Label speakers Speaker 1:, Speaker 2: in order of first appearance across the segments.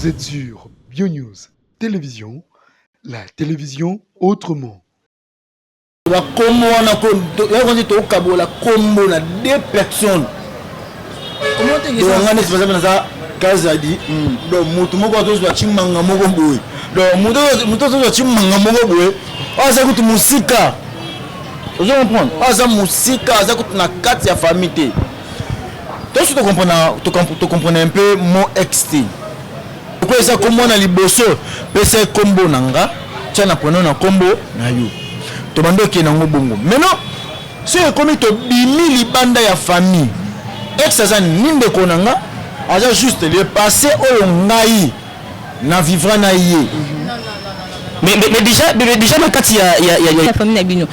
Speaker 1: Vous êtes sur BioNews Télévision, la télévision autrement.
Speaker 2: La combo la combo na deux personnes. Comment tu dis ça? Kazadi. Donc mutumoko azoza chimanga moko boy. Donc muto azoza chimanga moko boy. Aza kutu musika. Vous comprenez? Aza musika, aza kutu na kati ya famille. Donc tu comprends un peu mon XT. Pourquoi ça combo na liboso? Pesa combo nanga. Tiens prenons na combo na yo. Tobando ki nango bongo. Maintenant, si comme to bimi libanda ya famille. Ex aza ninde konanga. Aza juste le passé au ngai na vivra na yé.
Speaker 3: Mais déjà ma kati ya famille na bino.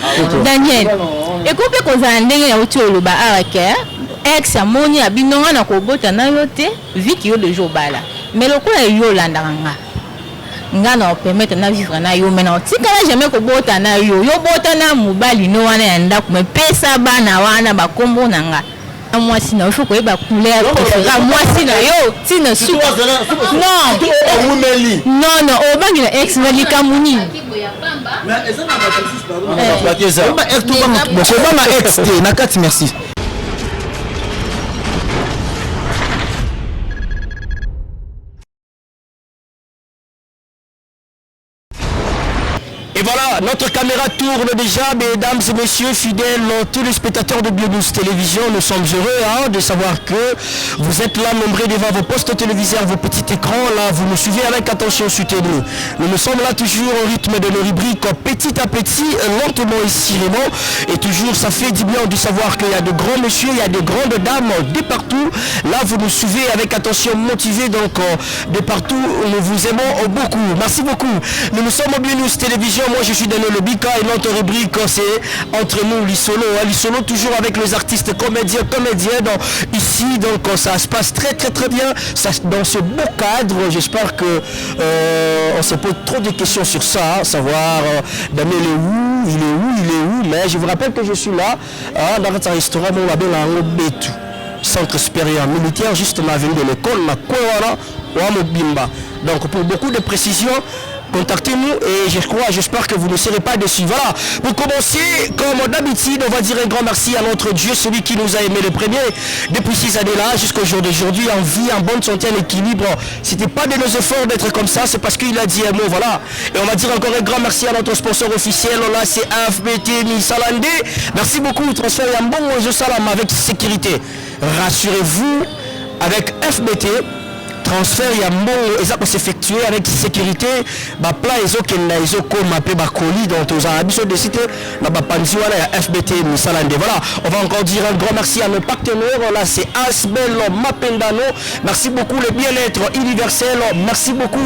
Speaker 3: Daniel. Ekope kozala ndenge ya uti oloba arake. Ex amoni abino na kobota na yote viki yo le jour bala. Mais lokola yo landanga. Nga na permettre na vivre na yo maintenant tikala jamais kobota na yo bota na mobali no wana ya ndako me pesa bana wana bakombo nanga. Moi si na faut koyeba couleur moi si na yo tina su non o bangi na ex na likamuni
Speaker 2: mais eza na basis pardon ba keza ba ex to ba ex te na kati merci.
Speaker 3: Et voilà, notre caméra tourne déjà, mesdames et messieurs, fidèles, tous les spectateurs de BioNews Télévision, nous sommes heureux de savoir que vous êtes là, nombreux devant vos postes téléviseurs, vos petits écrans, là, vous nous suivez avec attention, soutenez-nous. Nous sommes là toujours au rythme de nos rubriques, petit à petit, lentement et sirément, et toujours, ça fait du bien de savoir qu'il y a de grands messieurs, il y a de grandes dames de partout. Là, vous nous suivez avec attention, motivés, donc de partout, nous vous aimons beaucoup. Merci beaucoup. Nous sommes au BioNews Télévision. Moi je suis Daniel Lobika et notre rubrique c'est entre nous Lissolo. Lissolo toujours avec les artistes comédiens. Donc, ici donc ça se passe très bien ça, dans ce beau cadre. J'espère que on se pose trop de questions sur ça, savoir Daniel il est où, mais je vous rappelle que je suis là dans un restaurant centre supérieur militaire juste dans l'avenue de l'école donc pour beaucoup de précisions contactez-nous et j'espère que vous ne serez pas déçus. Voilà, pour commencer, comme d'habitude, on va dire un grand merci à notre Dieu, celui qui nous a aimé le premier, depuis 6 années-là jusqu'au jour d'aujourd'hui, en vie, en bonne santé, en équilibre. C'était pas de nos efforts d'être comme ça, c'est parce qu'il a dit un mot, voilà. Et on va dire encore un grand merci à notre sponsor officiel, là c'est FBT Misalande. Merci beaucoup, transfert un bon salam avec sécurité. Rassurez-vous, avec FBT, transfert il y a bon ça peut s'effectuer avec sécurité ba plat mappé ba colis donc aux arabes décidé na ba panzi wala ya FBT Misalande. Voilà, on va encore dire un grand merci à nos partenaires là c'est Asbel Mapendano, merci beaucoup le bien-être universel, merci beaucoup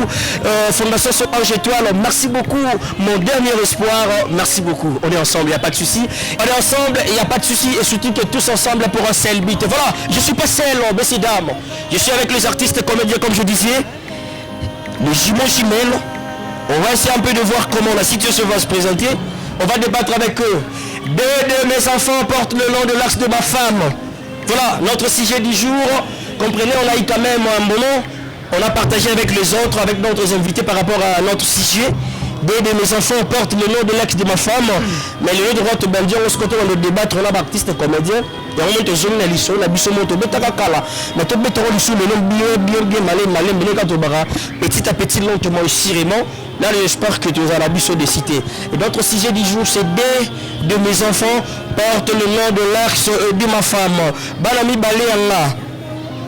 Speaker 3: Fondation Solange Étoile, merci beaucoup mon dernier espoir, merci beaucoup. On est ensemble, il n'y a pas de souci. On est ensemble, il n'y a pas de souci et surtout que tous ensemble pour un seul but. Voilà, je suis pas seul, messieurs dames. Je suis avec les artistes comédiens comme je disais, les jumeaux jumelles. On va essayer un peu de voir comment la situation va se présenter. On va débattre avec eux. Deux de mes enfants portent le nom de l'axe de ma femme. Voilà, notre sujet du jour. Comprenez, on a eu quand même un moment. On a partagé avec les autres, avec d'autres invités par rapport à notre sujet. Deux de mes enfants portent le nom de l'ex de ma femme. Mais le nom de votre bandier, on se compte dans le débattre, on a artiste comédien. Et on monte sur la liste, la bise monte, mais tu mets le nom bien malin, petit à petit, lentement et sirément. Là, j'espère que tu as la bise de cité. Et notre sujet du jour, c'est deux de mes enfants portent le nom de l'ex de ma femme. Balami Balé Allah.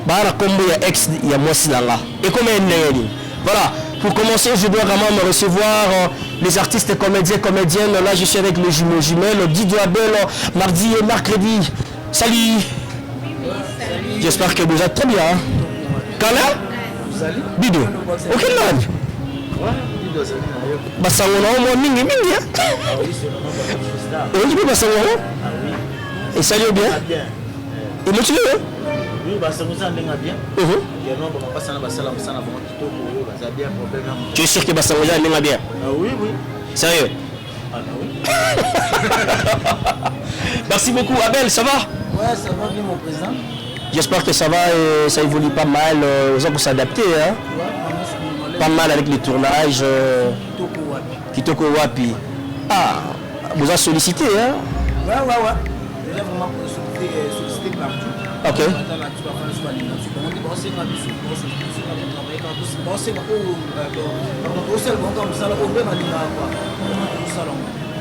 Speaker 3: Bala Kombo, il y a ex, il y a moi aussi là. Et comment elle est. Voilà. Pour commencer, je dois vraiment me recevoir les artistes comédiens, comédiennes. Là, je suis avec les jumeaux jumelles, Didier Abel, mardi et mercredi. Salut. J'espère que vous êtes très bien. Kala Salut. Bido. Ok, man. Basangona, moi, mingi. Oui, je peux Basangona. Et salut bien. Et motivé, hein? Oui, tu es sûr que Basangona est bien?
Speaker 2: Oui.
Speaker 3: Sérieux?
Speaker 2: Oui.
Speaker 3: Merci beaucoup. Abel, ça va?
Speaker 2: Ouais, ça va bien mon président.
Speaker 3: J'espère que ça va et ça évolue pas mal, aux gens pour s'adapter. Hein?
Speaker 2: Ouais,
Speaker 3: Pas mal avec les tournages. Kitoko Wapi. Ah, vous avez sollicité, hein?
Speaker 2: Ouais. Déjà vraiment sollicité partout.
Speaker 3: Ok.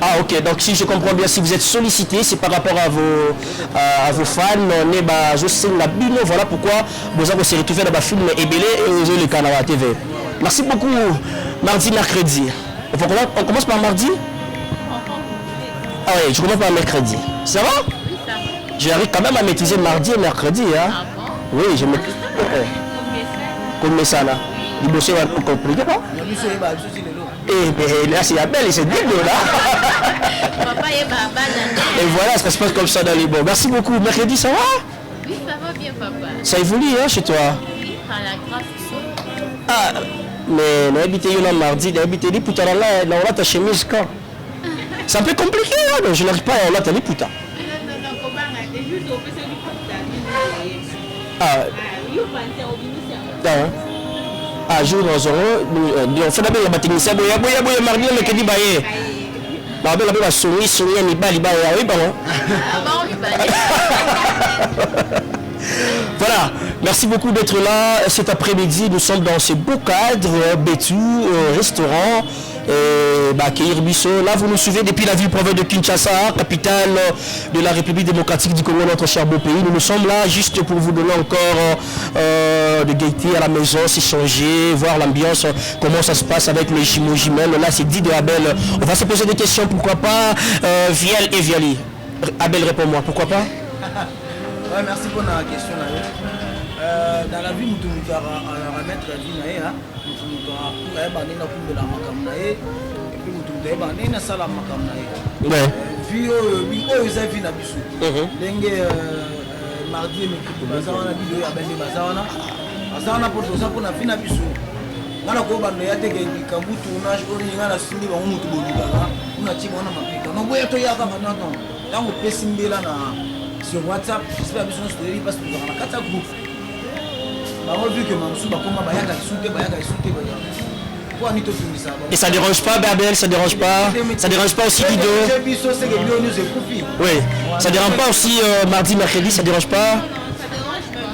Speaker 3: Ah ok, donc si je comprends bien, si vous êtes sollicité, c'est par rapport à vos fans, je sais la bino, voilà pourquoi vous avez se retrouvé dans le film Ebele et vous avez le canal à TV. Merci beaucoup, mardi, mercredi. On commence par mardi? Ah oui, je commence par mercredi. Ça va?
Speaker 4: Oui, ça va.
Speaker 3: J'arrive quand même à maîtriser mardi et mercredi. Hein?
Speaker 4: Ah bon?
Speaker 3: Oui, je maîtrise. Comme ça là. Il bosse un peu compliqué, non? Et là, c'est la belle, c'est bien là.
Speaker 4: Papa est baba.
Speaker 3: Et voilà, ça se passe comme ça dans les bons. Merci beaucoup. Mercredi, ça va?
Speaker 4: Oui, ça va bien, papa.
Speaker 3: Ça évolue hein, chez toi?
Speaker 4: Oui, par la grâce du Seigneur.
Speaker 3: Ah, mais n'habitez pas mardi, n'habitez pas putain là, on a ta chemise quand? C'est un peu compliqué, hein, mais je n'arrive pas à ta putain. Ah, jour dans on fait d'abord la technicien, boya mardi, mais que dit baye. La belle a souri, ni bali baye, oui, bon. Voilà, merci beaucoup d'être là cet après-midi. Nous sommes dans ce beau cadre, Bétou, restaurant, Keirbiso. Là, vous nous suivez depuis la ville-province de Kinshasa, capitale de la République démocratique du Congo, notre cher beau pays. Nous sommes là juste pour vous donner encore de gaieté à la maison, s'échanger, voir l'ambiance, comment ça se passe avec le Jimel. Là, c'est dit de Abel. On va se poser des questions, pourquoi pas Viel et Viali. Abel, réponds-moi, pourquoi pas?
Speaker 2: Ouais, merci pour la question. Dans la vie, nous devons remettre la vie. Nous devons de la macamnae et puis nous devons la salle à macamnae. Vie aux avis na bisu. Dengue mardi et mercredi, bazana vidéo ya bende bazana. Bazana pour ça pour la vie na bisu. Ngana ko bando ya teke kambu tournage ko ngana sindi ba mutu bolibala. Una tiba na mapika. No boya to ya ka maintenant. Tango pesimbela na sur WhatsApp, j'espère que nous story parce que nous avons 4 groupes. On vu que Mamsou Bakoma Bayaka Souté Bayaka Souté Bayaka.
Speaker 3: Et ça dérange pas Babel, ça dérange pas aussi Dido. Oui, ça dérange pas aussi mardi, mercredi, ça dérange pas.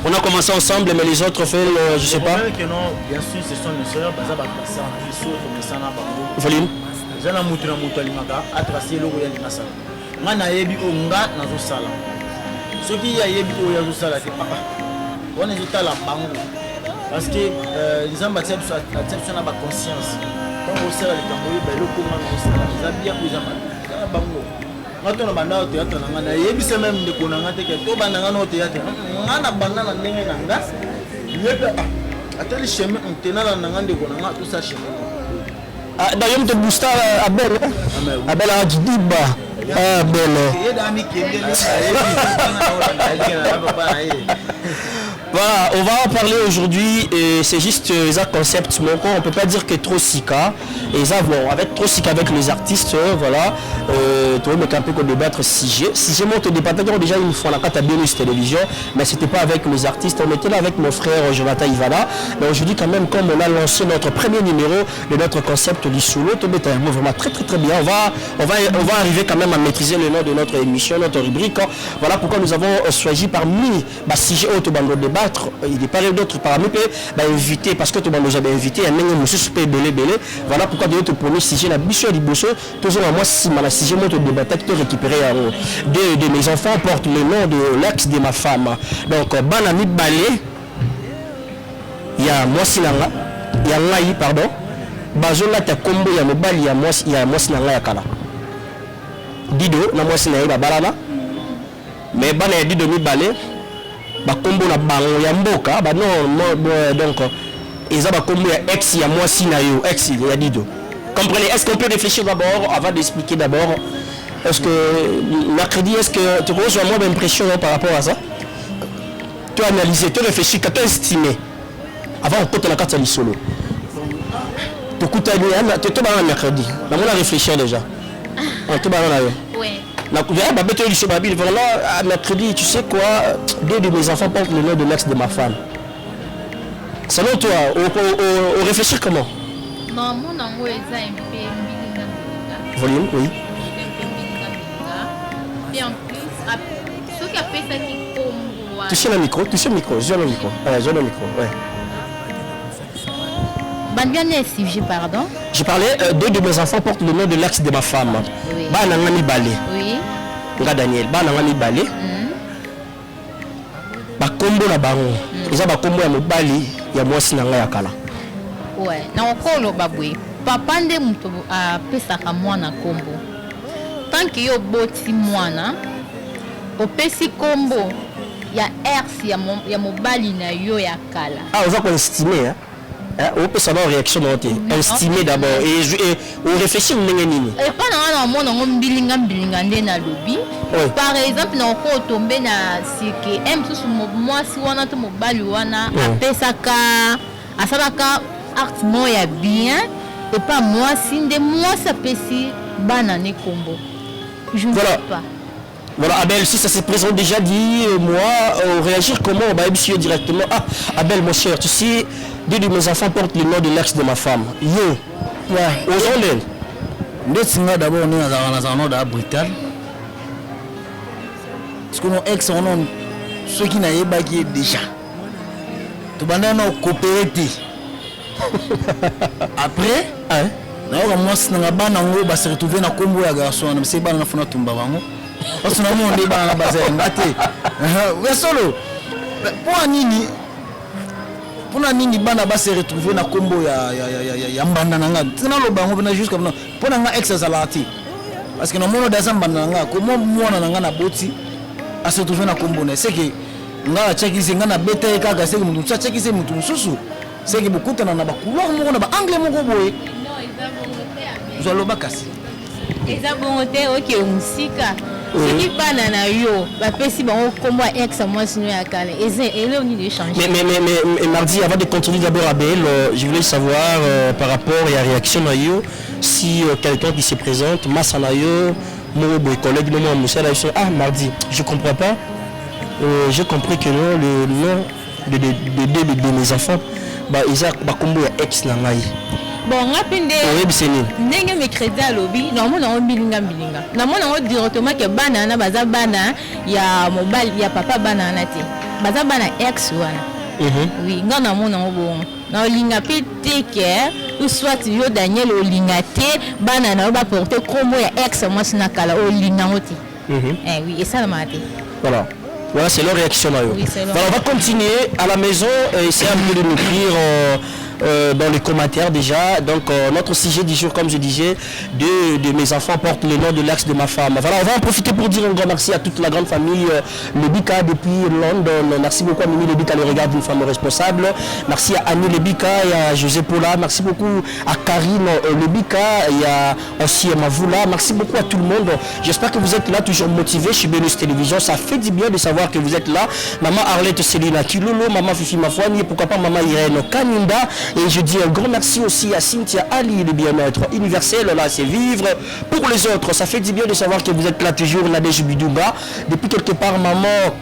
Speaker 3: On a commencé ensemble mais les autres fait je sais pas.
Speaker 2: Bien sûr, ce sont nos sœurs,
Speaker 3: Volume.
Speaker 2: Zana mutu na mutu alimaka atracé logo ya linasala. Ngana yebi onga nazo sala. Ce qui a yebi o yazo sala c'est papa. On est tout à la bango parce que les ambassades sont attention à ma conscience. Quand on sert les Camerounais ben le comment on sert les habits pour les ambassades. Bango. Ngato na banda au théâtre na ngana yebi c'est même de konanga te que to banda ngana au théâtre. Ngana banda na ndenge na ngas. Yebi ateli chemin on tenala na ngande konanga tout ça chemin.
Speaker 3: Ah d'ailleurs te booster Abel. Abel a dit Diba. Ah belle. Voilà, on va en parler aujourd'hui et c'est juste un concept, mais on ne peut pas dire que trop sika et ça bon, avec trop sika avec les artistes, voilà, tu vois, mais un peu qu'on débattre si j'ai monté au débat déjà une fois la carte à Bénus télévision, mais c'était pas avec les artistes, on était là avec mon frère Jonathan Ivana, mais aujourd'hui quand même comme on a lancé notre premier numéro de notre concept du solo, tu es un mot vraiment très bien, on va arriver quand même à maîtriser le nom de notre émission, notre rubrique, voilà pourquoi nous avons choisi parmi si j'ai autre bande de débat. Il n'est pas d'autres paramètres invité parce que tout le monde nous avait invité voilà pourquoi de notre premier sujet la biche du bosso toujours moi si mal sujet moi te débattre te récupérer deux de mes enfants portent le nom de l'ex de ma femme donc banami balé il y a moi sinanga il y a ngai pardon bazola ta combo ya mobali ya moi sinanga ya kala dido na moi sinanga ba balana mais bana ya dido mi balé bakombo na bango ya mboka donc ils ont bakombo ya ex ya moi si na yo ex ya dido comprenez est-ce qu'on peut réfléchir d'abord avant d'expliquer d'abord est-ce que mercredi est-ce que tu reçois moi d'impression par rapport à ça tu as analysé tu réfléchis tu as estimé avant on compte la carte à solo tu coûtes à tu te mercredi on a réfléchi déjà on te balance là
Speaker 4: ouais.
Speaker 3: Vraiment, mercredi, tu sais quoi, deux de mes enfants portent le nom de l'ex de ma femme. Selon toi, on réfléchit comment?
Speaker 4: Non, mon ango est un peu mbilinga.
Speaker 3: Volume, oui.
Speaker 4: Et en plus, ce qui a fait ça qui combo.
Speaker 3: Touchez le micro, j'ai le micro. Ouais.
Speaker 4: Bandiane sujet, pardon.
Speaker 3: Je parlais, deux de mes enfants portent le nom de l'ex de ma femme.
Speaker 4: Oui.
Speaker 3: Banangami Balé.
Speaker 4: Oui.
Speaker 3: Nga Daniel, Banangami Balé. Bakombo na bango. Eza bakombo ya mobali ya mwasi na nga ya kala.
Speaker 4: Ouais, na okolo babwe. Papa nde muto a pesaka mwana kombo. Tant que yo boti mwana, opesi kombo ya ex ya mobali na yo ya kala.
Speaker 3: Ah, on va qu'on estimer, hein? On peut savoir réaction dans estimer d'abord et on réfléchit au nini.
Speaker 4: Et pas na mona ngom bilinga nde na lobi. Par exemple na ko tomber na sike m susu mwasi wana to mobali wana apesaka asalaka acte moya bien et pas mwasi nde mwasi apesi bana ne kombo. Je ne sais pas.
Speaker 3: Voilà, Abel, si ça se présente déjà, dit moi, réagir comment? Bah, monsieur directement. Ah, Abel, mon cher, tu sais, deux de mes enfants portent le nom de l'ex de ma femme. Yo, aux ondes.
Speaker 2: Deux signes d'abord, on est dans un ordre brutal. Parce que nos ex, on a ceux qui n'avaient pas qui est déjà. Tout le monde a coopéré. Après, moi, si on a ban en haut, se retrouver dans le combo à garçon, on sait pas dans le tumba bango. Parce que nous on est dans la base ngate. Ouais solo. Pour nini? Pour nini bana ba se retrouver dans le combo ya mbanda nanga. Tina lo bango na juste comme pour nanga ex salati. Parce que nous on dans ça mbanda nanga, comment moi nanga na boti a se retrouver dans le combo ne c'est que nga chekisi nga na bete kaka c'est que mutu chekisi mutu susu. C'est que beaucoup de gens ont couleur, ba anglais moko boye. Vous allez bakasi.
Speaker 4: Eza bongote oke musika. Ce qui bana na yo, ba pesi ba kombo ex moi sino ya kale. Eza ele on dit changer.
Speaker 3: Mais mardi avant de continuer d'abord Abel, je voulais savoir par rapport à la réaction na yo si quelqu'un qui se présente Masanayo, mon collègue de moi Moussa là ah mardi, je comprends pas. J'ai compris que non le nom de mes enfants bah ils a ba kombo ya ex na ngai.
Speaker 4: Bon ngapinde ndenge mercredi alobi normalement on bilinga na mona on directement que bana na baza bana ya mobile ya papa bana na te baza bana ex wana oui ngana mona bon na linga pete que ou soit yo Daniel o linga te bana na ba porter kombo ya ex moi sina kala o linga ngoti oui et ça la maté
Speaker 3: voilà c'est leur réaction là. Oui, voilà, on va continuer à la maison et essayer un peu de nous écrire dans les commentaires déjà. Donc notre sujet du jour, comme je disais, de mes enfants portent le nom de l'ex de ma femme. Voilà, on va en profiter pour dire un grand merci à toute la grande famille Lebika depuis London. Merci beaucoup à Mimi Lebika, le regard d'une femme responsable. Merci à Annie Lebika et à José Paula. Merci beaucoup à Karine Lebika et à aussi à Mavoula. Merci beaucoup à tout le monde. J'espère que vous êtes là toujours motivés chez Benus Télévision. Ça fait du bien de savoir que vous êtes là. Maman Arlette Célina Kilolo, maman Fifi Mafouani, pourquoi pas maman Irène Kaninda. Et je dis un grand merci aussi à Cynthia Ali, le bien-être universel. Là, c'est vivre pour les autres. Ça fait du bien de savoir que vous êtes là toujours, Nadège Bidouga. Depuis quelque part, maman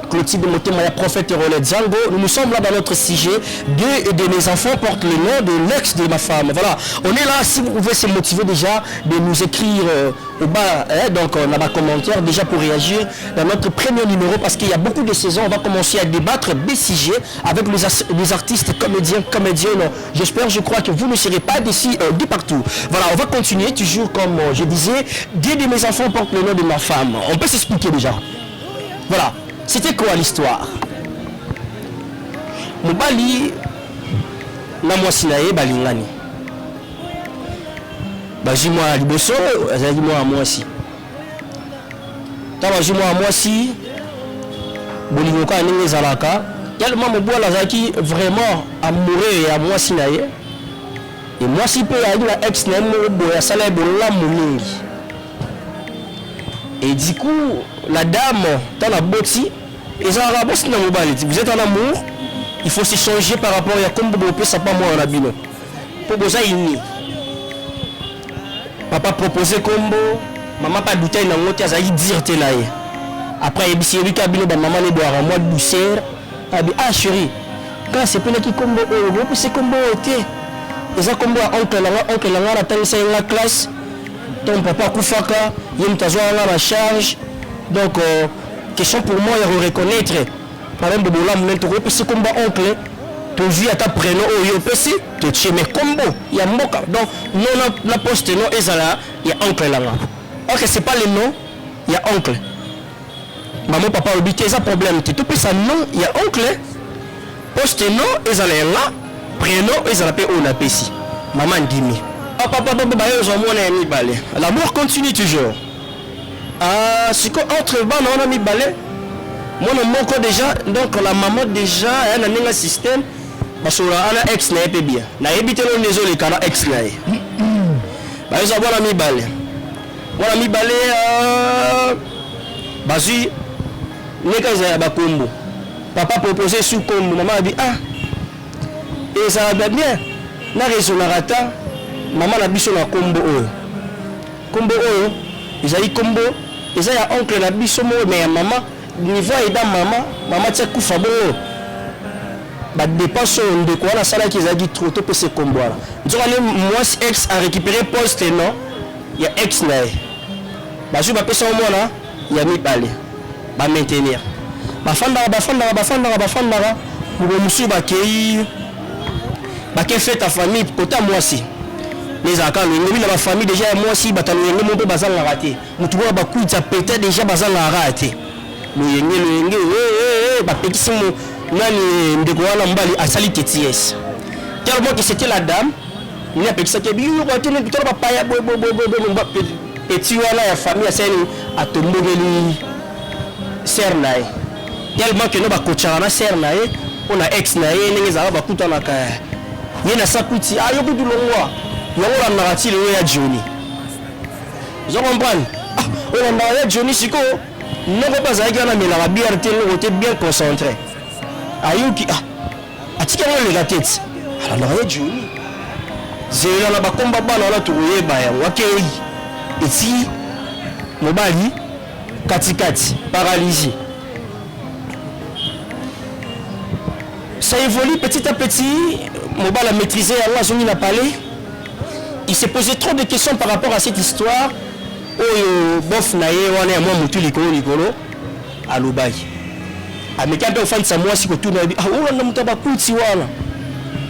Speaker 3: Clotilde Motemaya, prophète Rolette Zango. Nous sommes là dans notre sujet. Deux de mes enfants portent le nom de l'ex de ma femme. Voilà, on est là. Si vous pouvez se motiver déjà de nous écrire au bas, donc on a un commentaire déjà pour réagir dans notre premier numéro parce qu'il y a beaucoup de saisons. On va commencer à débattre des sujets avec les artistes, comédiens, comédiennes. J'espère, je crois que vous ne serez pas d'ici de partout. Voilà, on va continuer toujours comme je disais. Deux de mes enfants portent le nom de ma femme. On peut s'expliquer déjà. Voilà. C'était quoi l'histoire? Mobali na mwasi na ye balingani. Baji mwa liboso, azali mwa mwasi. Ta baji mwa mwasi bolingo ka ndenge ezalaka. Tellement mobala azalaki vraiment amoureux ya mwasi na ye. Et mwasi pe ya na ex na mo boya sala bolamu mingi. Et du coup, la dame, dans la boti, vous êtes en amour, il faut se changer par rapport à comme vous pouvez ça pas moi en abîme. Pour vous ça papa proposé combo, maman pas douter dans l'autre, ça y dire t'es là. Après il y a cabine de maman les boire en mode douceur. Ah chérie, quand c'est pas qui combo, c'est combo était. eza kombo ya oncle nanga natangisa ye nga classe ton papa akufaka ye moto azwa nga na charge donc question pour moi ya reconnaître par exemple bolamu nene tokopesi kombo ya oncle tozwi ata prénom oyo opesi totie mais kombo ya mboka donc non na poste non ezala ya oncle nanga ok c'est pas le nom ya oncle maman papa obi te eza problème te topesa nom ya oncle poste non ezala yanga prénom ezala pe oyo napesi maman ndimi papa bayo ozomona ya mibale l'amour continue toujours siko entre bana wana mibale mwana moko déjà donc la maman déjà ya na ndenge système basola ana ex na ye mpe bien nayebi te loni ezoleka na ex na ye bayoza mwana mibale bazwi ndeka ezala ya bakombo papa propose sous kombo mama abi ezala bien na raisonnaka ta mama na biso na kombo oyo ezali kombo eza ya oncle na biso mo mais ya mama niveau eda mama tia kufa bongo badepense oyo ndeko wana asalaki ezalaki trop topesa kombo wana nzokani mwasi ex a récupéré poste non ya ex na ye bazwi bapesa omona ya mibale bamaintenir bafandaka mobo mosusu bakei fete ya famille kota mwasi ezalaka loyenge na bafamille déjà ya mwasi bato loyenge mo mpe bazangaka te motu wana bakuita peut-être déjà bazangaka te loyenge bapekisi nani ndeko wana mbali asali TTS tellement que c'était la dame ni apekisaki tona bapaya petit wana ya famille asani atombokeli ser na ye tellement que no bakotshaka na ser na ye mpona ex na ye ndenge ezalaka bakutanaka ye na sakuti yokutu longwa yango olandaka ti lelo ya Johnny ozo comprendre olandaka ya Johnny sikoyo noko mpe azalaki wana amelaka biare te noko te bien concentré ayoki atiki yango eleka tete alandaka ya Johnny zela na bakomba bana wana tokoyeba yango akei eti mobali katikati paralysie. Ça évolue petit à petit, mobile a maîtrisé, il a parlé. Il s'est posé trop de questions par rapport à cette histoire. Oh, bof naye wana ya mwa mutu likolo à Lubai. Ameka pe ofan sa mwa si ko tuna bi wala mutu bakuti wana.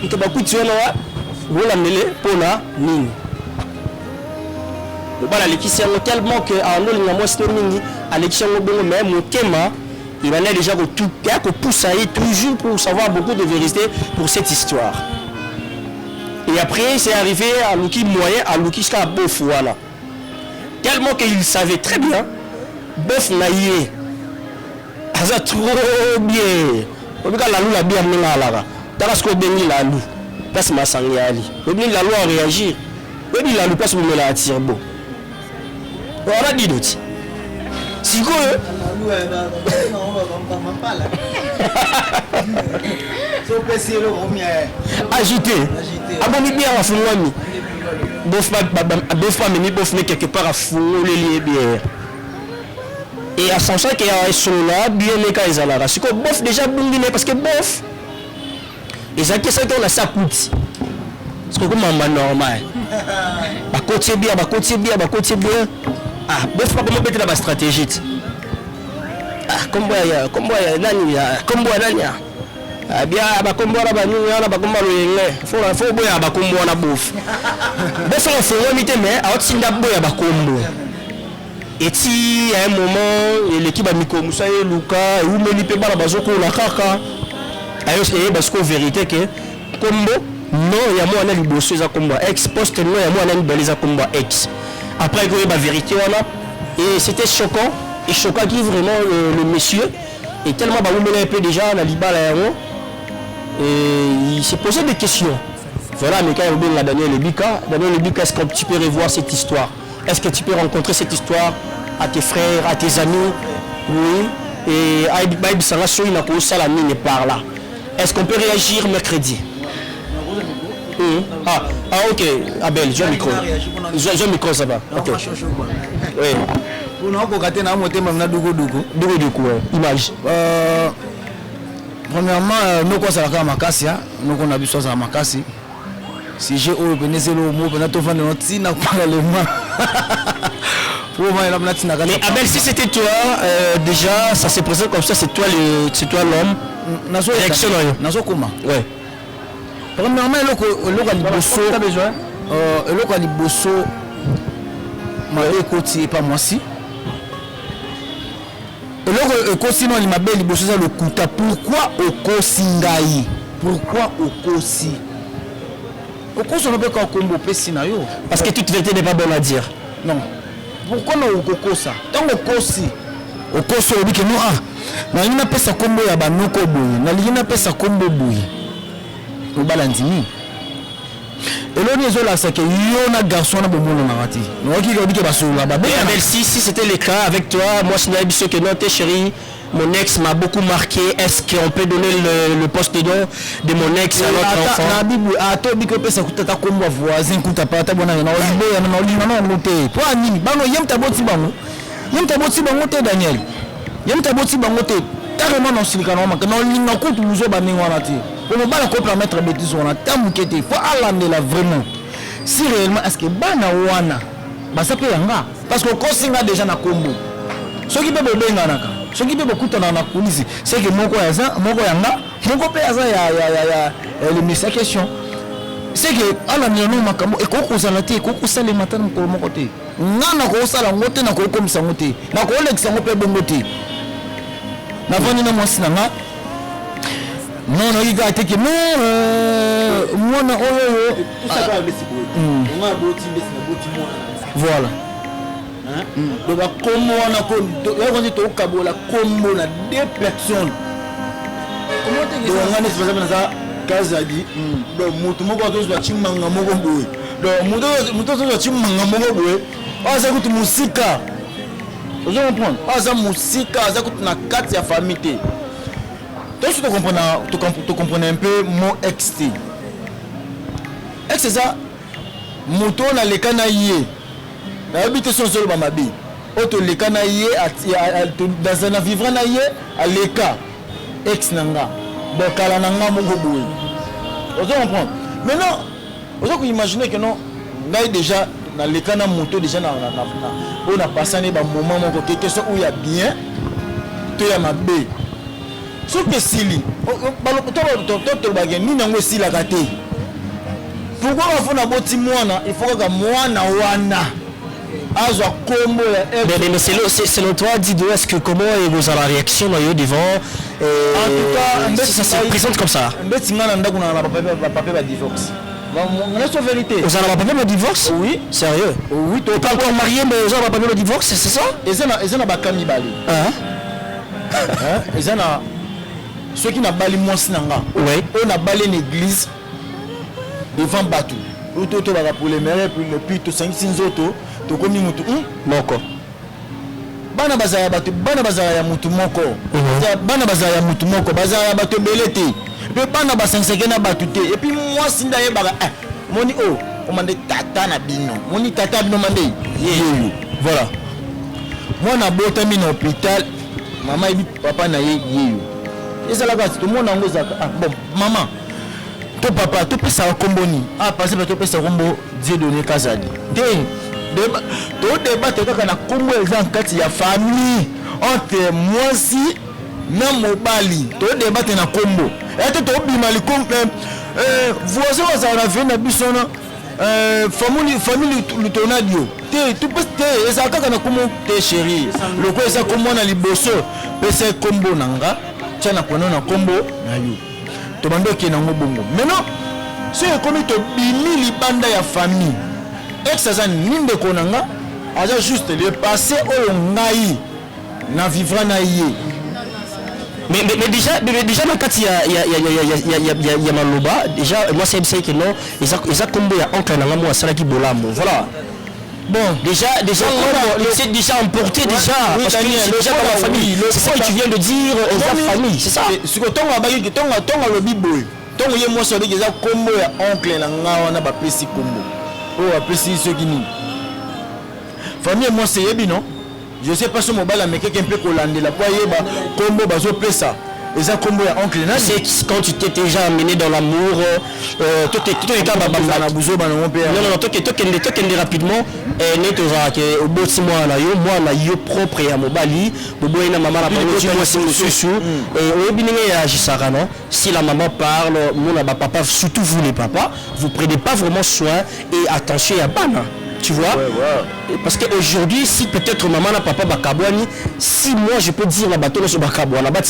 Speaker 3: Mutu bakuti wana wala mele pona nini. Mobile alekisi yango tellement que ando linga mwa sino mingi alekisi yango bongo mais motema il en a déjà tout poussé toujours pour savoir beaucoup de vérité pour cette histoire. Et après, c'est arrivé à Luki moyen, à Luki jusqu'à Bof, voilà. Tellement qu'il savait très bien, Bof naïe, ça trop bien. On regarde la lou la bien menée à la parce qu'on bénit la lou, parce que ma sang y ali. On bénit la loi à réagir. On bénit la lou parce qu'on me la attire beau. On a dit d'autres. Si quoi agité aboni bien à fungwami bof pas meni bof ne quelque part à fungole les bières et à sachant qu'il y a sur là bien les cas ezalaka si quoi bof déjà bungine parce que bof ezaki ça qu'on a ça coûte parce que comme maman normal ba côté bien bof pas comment mettre la stratégie kombo ya nani bien bakombo na banu na bakombo loyenge faut boya bakombo na bof bof on fait mité mais a otsinda boya bakombo eti à un moment l'équipe a miko musa et luka ou meli pe bala bazoko la kaka ayo parce que vérité que kombo non ya moi na liboso za kombo ex poste non ya moi na libaliza kombo ex après que ba vérité wana et c'était choquant. Et choquant qui vraiment le monsieur est tellement baoumela un peu déjà dans l'ibala et il s'est posé des questions. Voilà, mais quand il a Daniel Ebika, est-ce que tu peux revoir cette histoire? Est-ce que tu peux rencontrer cette histoire à tes frères, à tes amis? Oui. Et Aïb Sarasso, il n'a pas ça la mine par là. Est-ce qu'on peut réagir mercredi? Ok, Abel, j'ai un micro. J'ai un micro, ça va. Ok. Oui. Image.
Speaker 2: Premièrement, nous sommes à Makassi, nous sommes à Makassi. si j'ai au Benezelo mot pendant ton fan de notre tina parlement.
Speaker 3: Mais Abel, si c'était toi, déjà, ça se présente comme ça, c'est toi l'homme.
Speaker 2: Élection nazo comment?
Speaker 3: Ouais.
Speaker 2: Premièrement, eloko liboso. Eloko liboso. Ma ekoti pas moi si. Eloko ekosi non limabe liboso ça le kuta. Pourquoi okosi ngai? Pourquoi okosi? Okosi on peut quand kombo pesi na yo.
Speaker 3: Parce que toute vérité n'est pas bonne à dire.
Speaker 2: Non. Pourquoi non okosa? Tant okosi. Okosi obi que non ah. Na lina pesa kombo ya banoko boye. Na lina pesa kombo boye. Obala ndimi. Eloni ezola ça que yo na garçon na bomono na rati. No ki ko bike basula ba.
Speaker 3: Mais si c'était le cas avec toi, moi je n'avais dit que non tes chérie, mon ex m'a beaucoup marqué. Est-ce qu'on peut donner le poste de nom de mon ex à notre enfant?
Speaker 2: Na bibu ato bike pesa kutata kombo voisin kuta pata bona na olibe na olina na ngote. Po anini bano yem taboti bango. Yem taboti bango te Daniel. Yem taboti bango te. Carrément non silika no maka na olina kutu luzo ba ningo na ti. Pour ne pas compromettre bêtise on a tant que il faut aller là vraiment. Si réellement est-ce que bana wana ba ça peut yanga parce que ko singa déjà na kombo. Ce qui peut benga naka. Ce qui peut beaucoup na kulisi, c'est que moko yanga, moko pe aza ya le message question. C'est que ala nyono makambo e ko kozala te ko kusala matana ko moko te. Ngana ko sala ngote na ko komisa ngote. Na ko lekisa ngope bongo te. Na vani na mwasi na nga. Non, non, il y a été que non, moi, non, voilà. Donc, comment on a connu, comment on a deux personnes. Comment tu as ça? Kazadi, donc, Moutoumoko a chimanga mogoboui. Donc, Moutoumoko a chimanga mogoboui. Ah, ça coûte musika. Vous comprenez? Ah, ça musika, ça coûte na 4 famille. Donc, tu comprends un peu mon ex. Ex, c'est ça. Mouton a les canaillés. La habitation sur le Mamabi. Auto les canaillés, dans un vivant naïe, à l'éca. Ex nanga. Donc, à la nanga, mon goboui. Vous comprenez? Maintenant, vous imaginez que non, là déjà, dans les canailles, mouton, déjà, on a passé un moment quelque chose où il y a bien, tu y a ma baie. Ce que Sili, pourquoi on fait un petit moine? Il faut que moine wana.
Speaker 3: Mais selon toi, dis-nous, est-ce que comment vous avez la réaction devant en tout cas, ça se présente comme ça. Vous allez pas le divorce? Oui. Sérieux? Oui. Tu n'es pas encore marié, mais vous allez pas le divorce, c'est ça?
Speaker 2: Ils ont pas cannibali. Ils ont ceux qui n'ont pas les mois sinanga. Oui. On a balé l'église devant Batou. Autour pour les mères puis le pito 5-6 autos. To komi mutu.
Speaker 3: Moko.
Speaker 2: Bana bazaya Batou, bana bazaya mutu moko. Bana bazaya mutu moko, bazaya Batou belete. Puis bana basense na Batou te. Et puis moi sinda ye baga moni o, on m'a dit tata na bino. Moni tata bino mandé. Voilà. Moi na bota mi na hôpital, maman et papa na ye yeyo. Et ça là-bas, tout le monde en gros bon, maman, ton papa, tu peux savoir comboni. Ah, parce que tu peux savoir combo Dieu donné Kazadi. Tu débat, tu as combo exemple il y a famille entre moi si na mobali. Tu débat na combo. Et tu as oublié mal comme voisin ça on a vu na bisona famille le tonadio. Tu peux te ça quand na combo te chérie. Le quoi ça combo na liboso, pesa combo nanga. Tiens, on a un combo. Tu m'as dit qu'il y a un bongo. Maintenant, si comme tu bini libanda ya famille, ex-azan ninde konanga, aza juste le passé au ngai, na vivra na yé.
Speaker 3: Mais déjà dans le cas il y a maloba. Déjà moi c'est que non, ils ont combo ya oncle na moi ça qui bolamo. Voilà. Bon, déjà, c'est déjà emporté déjà. Oui, parce que c'est déjà dans la famille. C'est ça que tu viens de dire, la famille, c'est ça.
Speaker 2: Ce que ton le biboy, ton yé moi sur les combo ya oncle na ngawana ba pesi combo. Oh, ba pesi ce qui ni. Famille moi c'est yebi non. Je sais pas sur mobile mais quelqu'un peut collander la poids yeba combo bazo pesa. eza kombo ya oncle nani
Speaker 3: c'est quand tu t'es déjà amené dans l'amour tout est quand
Speaker 2: na buzo bana mon père
Speaker 3: non tokende rapidement neto za ke oboti mwana yo propre ya mobali boboye na maman na bango tu moi c'est mosusu et oyebi ndenge ya agisaka non si la maman parle mona ba papa surtout vous les papas vous prenez pas vraiment soin et attention ya bana. Tu vois, parce qu'aujourd'hui, si peut-être maman n'a papa bakabouani, si moi je peux dire la bateau sur bakabouana, pas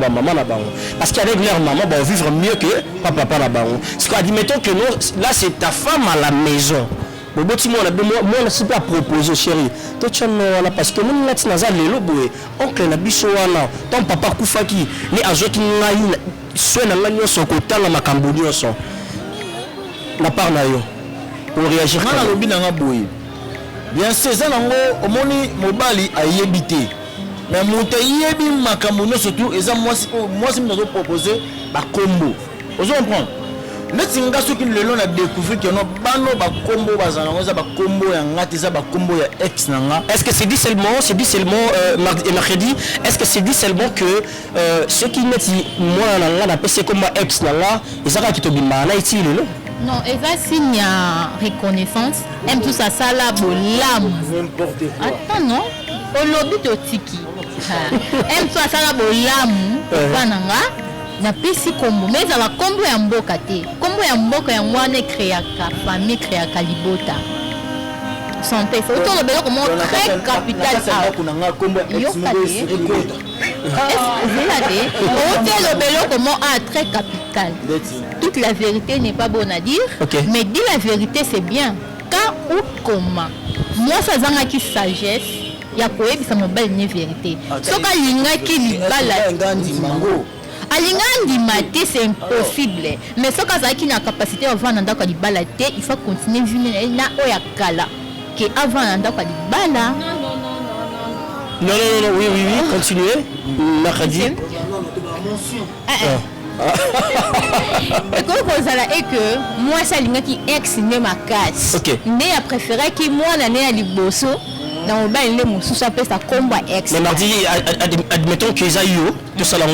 Speaker 3: maman n'a baron. Parce qu'avec leur maman, on va vivre mieux que papa n'a baron. Parce qu'admettons que nous, là c'est ta femme à la maison. Moi, on ne s'est pas proposé, chérie. Parce que nous, oncle na biso wana, ton papa Koufaki, les azoki naï, soit na l'agneau son côté, la macambouillon son. La part na yo. Pour réagir
Speaker 2: na lobi nanga boye bien c'est ça nango omoni mobali ayebité mais moto yebi makambo no surtout eza moi si nous proposer ba combo vous comprenez neti nga soki lelo na découvrir que no bano ba combo bazana ngoza ba combo ya ngati za ba combo ya ex nanga.
Speaker 3: Est-ce que c'est dit seulement mercredi est-ce que c'est dit seulement que ceux qui mettent moi nanga na PC comme ex nanga ezaka kitobima na iti lelo.
Speaker 4: Non, et ça signe reconnaissance. Aime tout ça, ça là, bolam. Attends, non. Au lobby de Tiki. Aime tout ça là, bolam. Bananga. Na pesi combo. Mais ça va combo ya mboka te. Combo ya mboka ya mwane créaka. Famille créaka libota. Santé. C'est autant le bélo comme très capital. Le bélo comment très capital. Toute la vérité n'est pas bonne à dire, mais dire la vérité c'est bien. Quand ou comment. Moi ça zanga qui sagesse, ya koye bisa mobile ni vérité. Soka linga ki libala mango. Alingandi maté c'est impossible. Mais soka za ki na capacité à vendre ndako libala té, il faut continuer vivre na oya kala. Que avant ndako libala.
Speaker 3: Non, oui, continuez. Mercredi.
Speaker 4: Et que moi, ça qui ex n'est ma casse. Mais a préféré que moi, l'année à Liboso, dans le bain, les moussous, ça peut ça combat ex.
Speaker 3: Mais mardi, admettons que ça yo, tout ça là,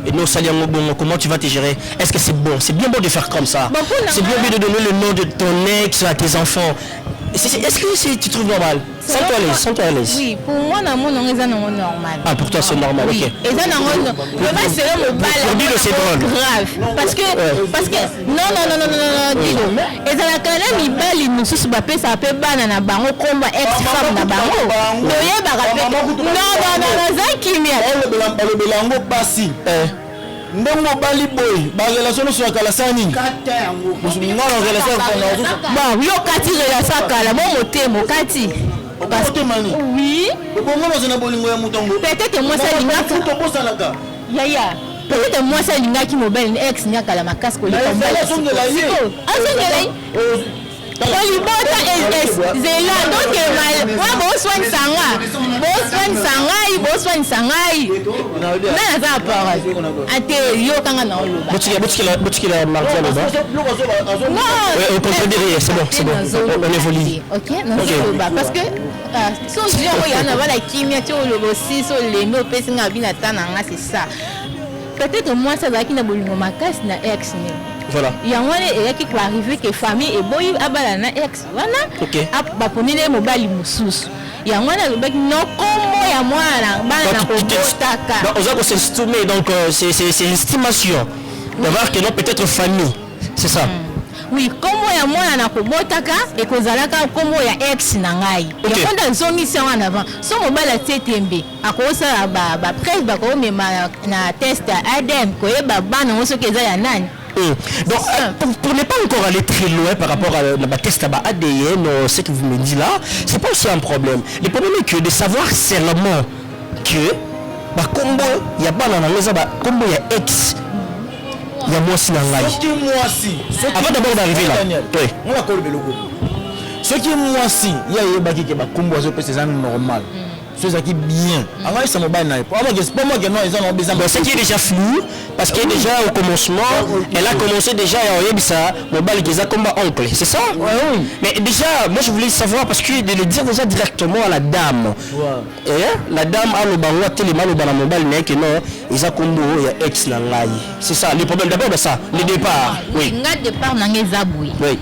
Speaker 3: et nous saluons bon, comment tu vas te gérer? Est-ce que c'est bon? C'est bien bon de faire comme ça. C'est bien de donner le nom de ton ex à tes enfants. Est-ce que tu trouves normal? Sans toi à l'aise. Oui,
Speaker 4: pour moi, non, c'est normal.
Speaker 3: Ah, pour toi, c'est normal,
Speaker 4: oui.
Speaker 3: Ok.
Speaker 4: Et ça, non, c'est le grave. Parce que, non, dis-le. Et ça, quand même, il balle, il nous sous bapé, ça peut banana bango, combat ex-femme na bango. Non, ça qui m'y a.
Speaker 2: Le belango passi. Ndongo bali boy ba relation sur kala sani kata yango ngalo relation
Speaker 4: bon yo kati relation kala mo motemo kati
Speaker 2: parce que mani
Speaker 4: oui
Speaker 2: bongo no zona bolingo ya mutongo
Speaker 4: peut-être moi ça linga
Speaker 2: to bosalaka
Speaker 4: ya peut-être moi ça linga ki mobile ex nya kala makasi ko lika Olibota zela donc mal bon soin sangai na za parole ate yo kanga na oloba
Speaker 3: botiki mardi aloba non on peut dire c'est bon on évolue
Speaker 4: OK non c'est parce que so je regarde na bala kimia tu olobo si so lemo pesi nga bina tananga c'est ça peut-être moi ça va qui na bolingo makasi na ex ni.
Speaker 3: Voilà.
Speaker 4: Il y a un qui peut arriver que famille et boy abalana ex voilà.
Speaker 3: OK.
Speaker 4: Ba ponile mobali mususu. Il y a un le non comme ya mwana bana ko botaka.
Speaker 3: Donc on va s'estimer donc c'est une estimation. D'avoir que non peut-être famille. C'est ça.
Speaker 4: Oui, kombo ya mwana na kobotaka et kozalaka kombo ya ex na ngai. Ya konda nzongi se en avant. So mobala tetembe. Akosa ba presse ba ko mema na test ADN ko yeba bana oso keza ya nani.
Speaker 3: Donc pour ne pas encore aller très loin par rapport à la test ADN, ce que vous me dites là, c'est pas aussi un problème. Le problème est que de savoir seulement que ba kombo ya bana na ngeza ba kombo ya ex. Il y a moi aussi dans live. Avant d'abord d'arriver là. Oui.
Speaker 2: On va coller le logo. Ce qui est moi aussi, il y a des baki qui va combo à ce normal. choses qui bien. Alors ça mobile n'a pas. Pour moi que non, ils ont besoin.
Speaker 3: Ce qui est déjà flou, parce que déjà au commencement, elle a commencé déjà à ça, mobile qui a comme oncle, c'est ça?
Speaker 2: Oui.
Speaker 3: Mais déjà, moi je voulais savoir parce que de le dire déjà directement à la dame. Et la dame a le baron tellement le baron mobile mais que non, ils a comme ex la laï. C'est ça le problème d'abord de ça, le départ. Oui.
Speaker 4: Nga départ na ngezaboui.
Speaker 3: Oui.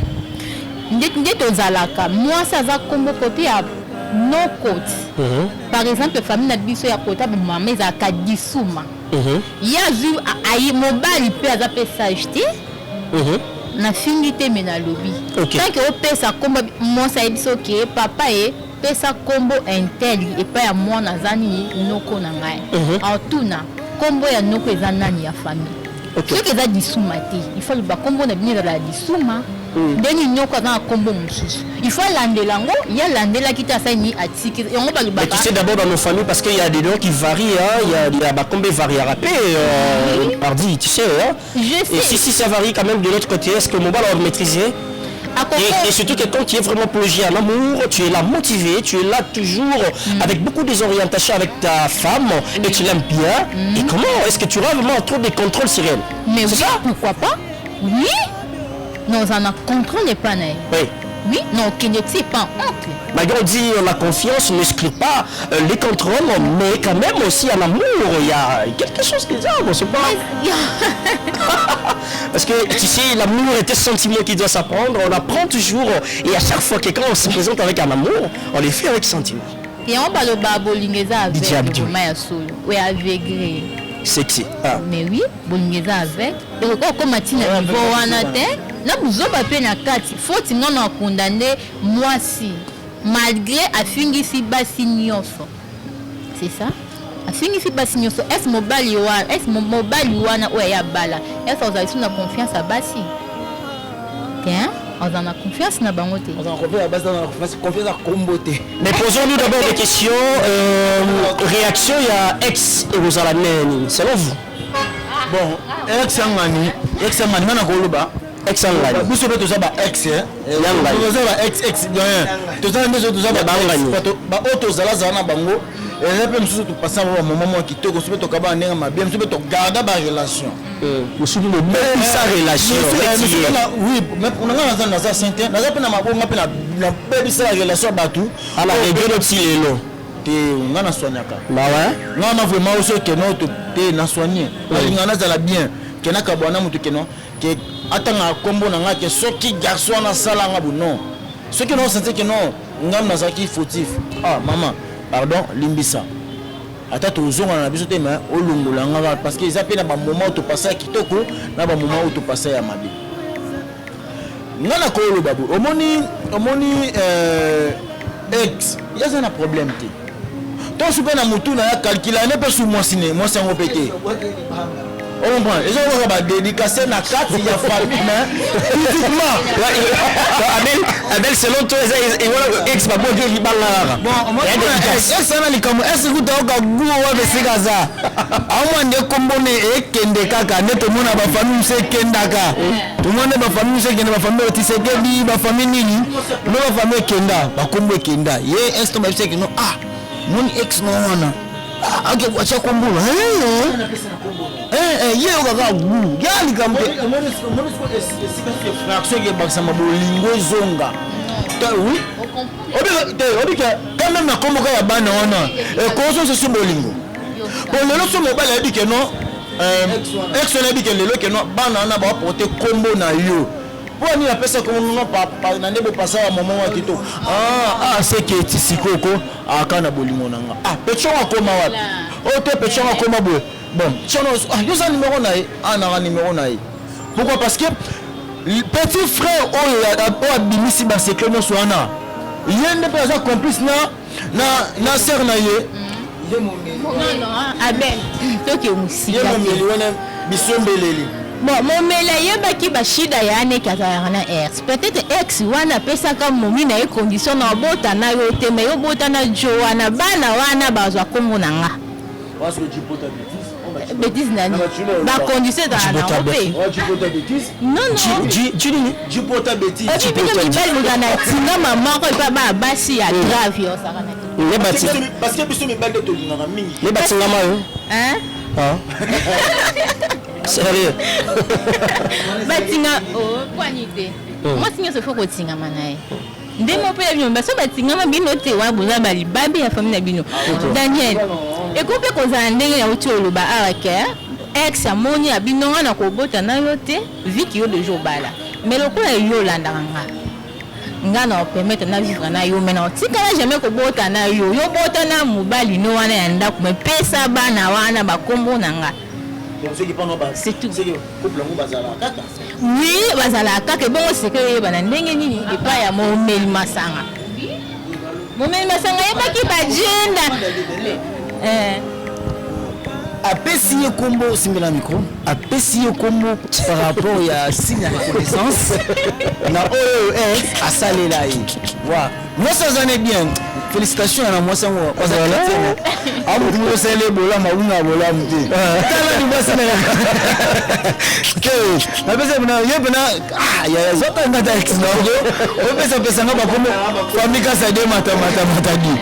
Speaker 4: Ndé tozalaka, moi ça za kombo côté à no côté. Par exemple, famille na biso ya côté ba maman za ka disuma. Ya zu ayi mobile peut za pesa acheter. Na finité mais na lobby. Tant que o pesa kombo moi ça biso ke papa e pesa kombo intel et pas ya moi na zani noko na ngai. En tout na kombo ya noko eza nani ya famille. Ce qui est disuma te, il faut le bakombo na bien la disuma. Deni nyoko na kombo mususu. Il faut landelango, il y a landela qui t'a saigné à tiki. Et on va le
Speaker 3: tu sais d'abord dans nos familles parce qu'il y a des noms qui varient, il y a bakombo varie à rapper, mardi, tu sais. Et si ça varie quand même de l'autre côté, est-ce que mon bal va maîtriser? Et surtout que quand tu es vraiment plongé en amour, tu es là motivé, tu es là toujours avec beaucoup de désorientation avec ta femme et tu l'aimes bien. Et comment est-ce que tu auras vraiment trop de contrôle sur elle?
Speaker 4: Mais oui, pourquoi pas? Oui. Non, ça n'a contrôle n'est pas né.
Speaker 3: Oui.
Speaker 4: Oui, non, qui n'est pas oncle.
Speaker 3: Malgré on dit la confiance n'exclut pas les contrôles, mais quand même aussi en amour, il y a quelque chose qui est on se parle. Parce que tu sais, l'amour est un sentiment qui doit s'apprendre, on apprend toujours, et à chaque fois que quand on se présente avec un amour, on les fait avec sentiment.
Speaker 4: Et on va le babolingeza avec le maya solo, ou aveuglé.
Speaker 3: Sexy.
Speaker 4: Mais oui, bolingeza avec. Et comme Matina niveau wanate, na buzoba pe na kati, faut non on condamné moi si malgré afingi si basi nyonso. C'est ça? Afingi si basi nyonso, est mobile wana, est mobile wana ou ya bala. Est vous avez une confiance à basi? Tiens, on en a confiance na bangote.
Speaker 2: On en revient à base confiance à comboté.
Speaker 3: Mais posons-nous d'abord des questions. Réaction, il y a ex et vous allez selon vous.
Speaker 2: Bon, ex-angani, nana koloba.
Speaker 3: Ex-angani.
Speaker 2: Vous savez tout ça, ex, hein? Vous avez ex, tout ça, tout ça, bah, auto zala zana bango. Et là, même si tu passes à un moment qui te construit, tu as bien, tu peux garder la relation.
Speaker 3: Vous souvenez de sa relation.
Speaker 2: Oui, mais on a dans la santé, on a la relation à Batou.
Speaker 3: À la règle aussi,
Speaker 2: on a soignaka.
Speaker 3: Bah ouais.
Speaker 2: On a vraiment aussi que non, tu es soigné. On a la bien. Que na kabwana mutu que non. Que atanga combo na que ce qui garçon na sala ngabu non. Ce qui non sentir que non, ngam na zaki fautif. Ah maman, pardon, limbisa. Ata tozonga na biso te mais olongola ngaba parce que ils appellent na ba moment où tu passes à kitoko, na ba moment où tu passes à mabe. Ngana ko lo babu. Omoni ex, il y a un problème te. Toi soupe na mutu na calculer ne peut sous moi ciné, moi sango pété. On comprend. Les gens vont dédicacer na carte il y a famille physiquement.
Speaker 3: Abel selon toi ex ba bon Dieu balala.
Speaker 2: Bon, moi est-ce na likamu est-ce que tu as goût wa besikaza. Awa nde kombone ekende kaka ne to mona ba famille se kendaka. Tout le monde ba famille se kenda ba famille otisekedi ba famille nini. No ba famille kenda ba kombo kenda. Ye est ba se keno ah mon ex no wana. Ah ok wacha kombo. Ye okaka gu yali kambe fraction ke bakisa mabolingo zonga oui obi que quand même na komboka ya bana wana kozo se bolingo bon lelo so mobile ya que non ex na bi que lelo que non bana na ba porter kombo na yo pour ni la personne comme non pas na ndebo passer à moment wa kito c'est que tisikoko akana bolingo nanga pecho akoma wapi o te pecho akoma bo. Bon, tu as un numéro naï, un numéro naï. Pourquoi? Parce que le petit frère a bimisi ba secret no soana. Il y a une personne complice na sœur naïe.
Speaker 4: Non, Abel, toi qui es aussi. Bon, mon mélèye baki bashida ya ane katayana ex. Peut-être ex wana pesa comme momi na condition na bota na yo te me yo bota na Joana bana wana bazwa kombo nanga.
Speaker 2: Parce que tu peux ta
Speaker 4: bêtise nani ba condition dans la robe.
Speaker 2: Tu peux ta bêtise?
Speaker 4: Non.
Speaker 2: Tu peux ta bêtise.
Speaker 4: Tu peux ta bêtise. Tinga maman ko pa ba basi ya grave yo sakana.
Speaker 3: Les bâtis.
Speaker 2: Parce que biso mibande to lingaka mingi.
Speaker 3: Les bâtis ngama yo.
Speaker 4: Hein?
Speaker 3: Ah. Sérieux.
Speaker 4: Batinga oh poignité. Moi signe se faut ko tinga manaye. Ndemo pe ya bino baso batinga ma bino te wa boza bali babe ya famille na bino. Daniel. Ekope ko za ndenge ya utolo ba arake. Ex amoni abino na ko bota na yo te viki yo de jour bala. Mais lokola yo landanga. Nga na permettre na vivre na yo mais na tikala jamais ko bota na yo yo bota na mobali no wana ya ndako me pesa bana wana bakombo nanga.
Speaker 2: C'est tout.
Speaker 4: Oui, bazala kaka bon secret bana ndenge nini epa ya momeli masanga. Momeli masanga yeba ki ba jenda.
Speaker 2: Apesi ye combo simila micro. Apesi ye combo par rapport à signe de reconnaissance. Na OES a salé là. Voilà. Moi ça en est bien. Félicitations à moi ça moi. Ah vous me salez bola mauna bola mti. Tala ni basi na. Na pesa bana yebana ah ya zote ngata ex na go. O pesa ngaba komo famille ka sa de mata di.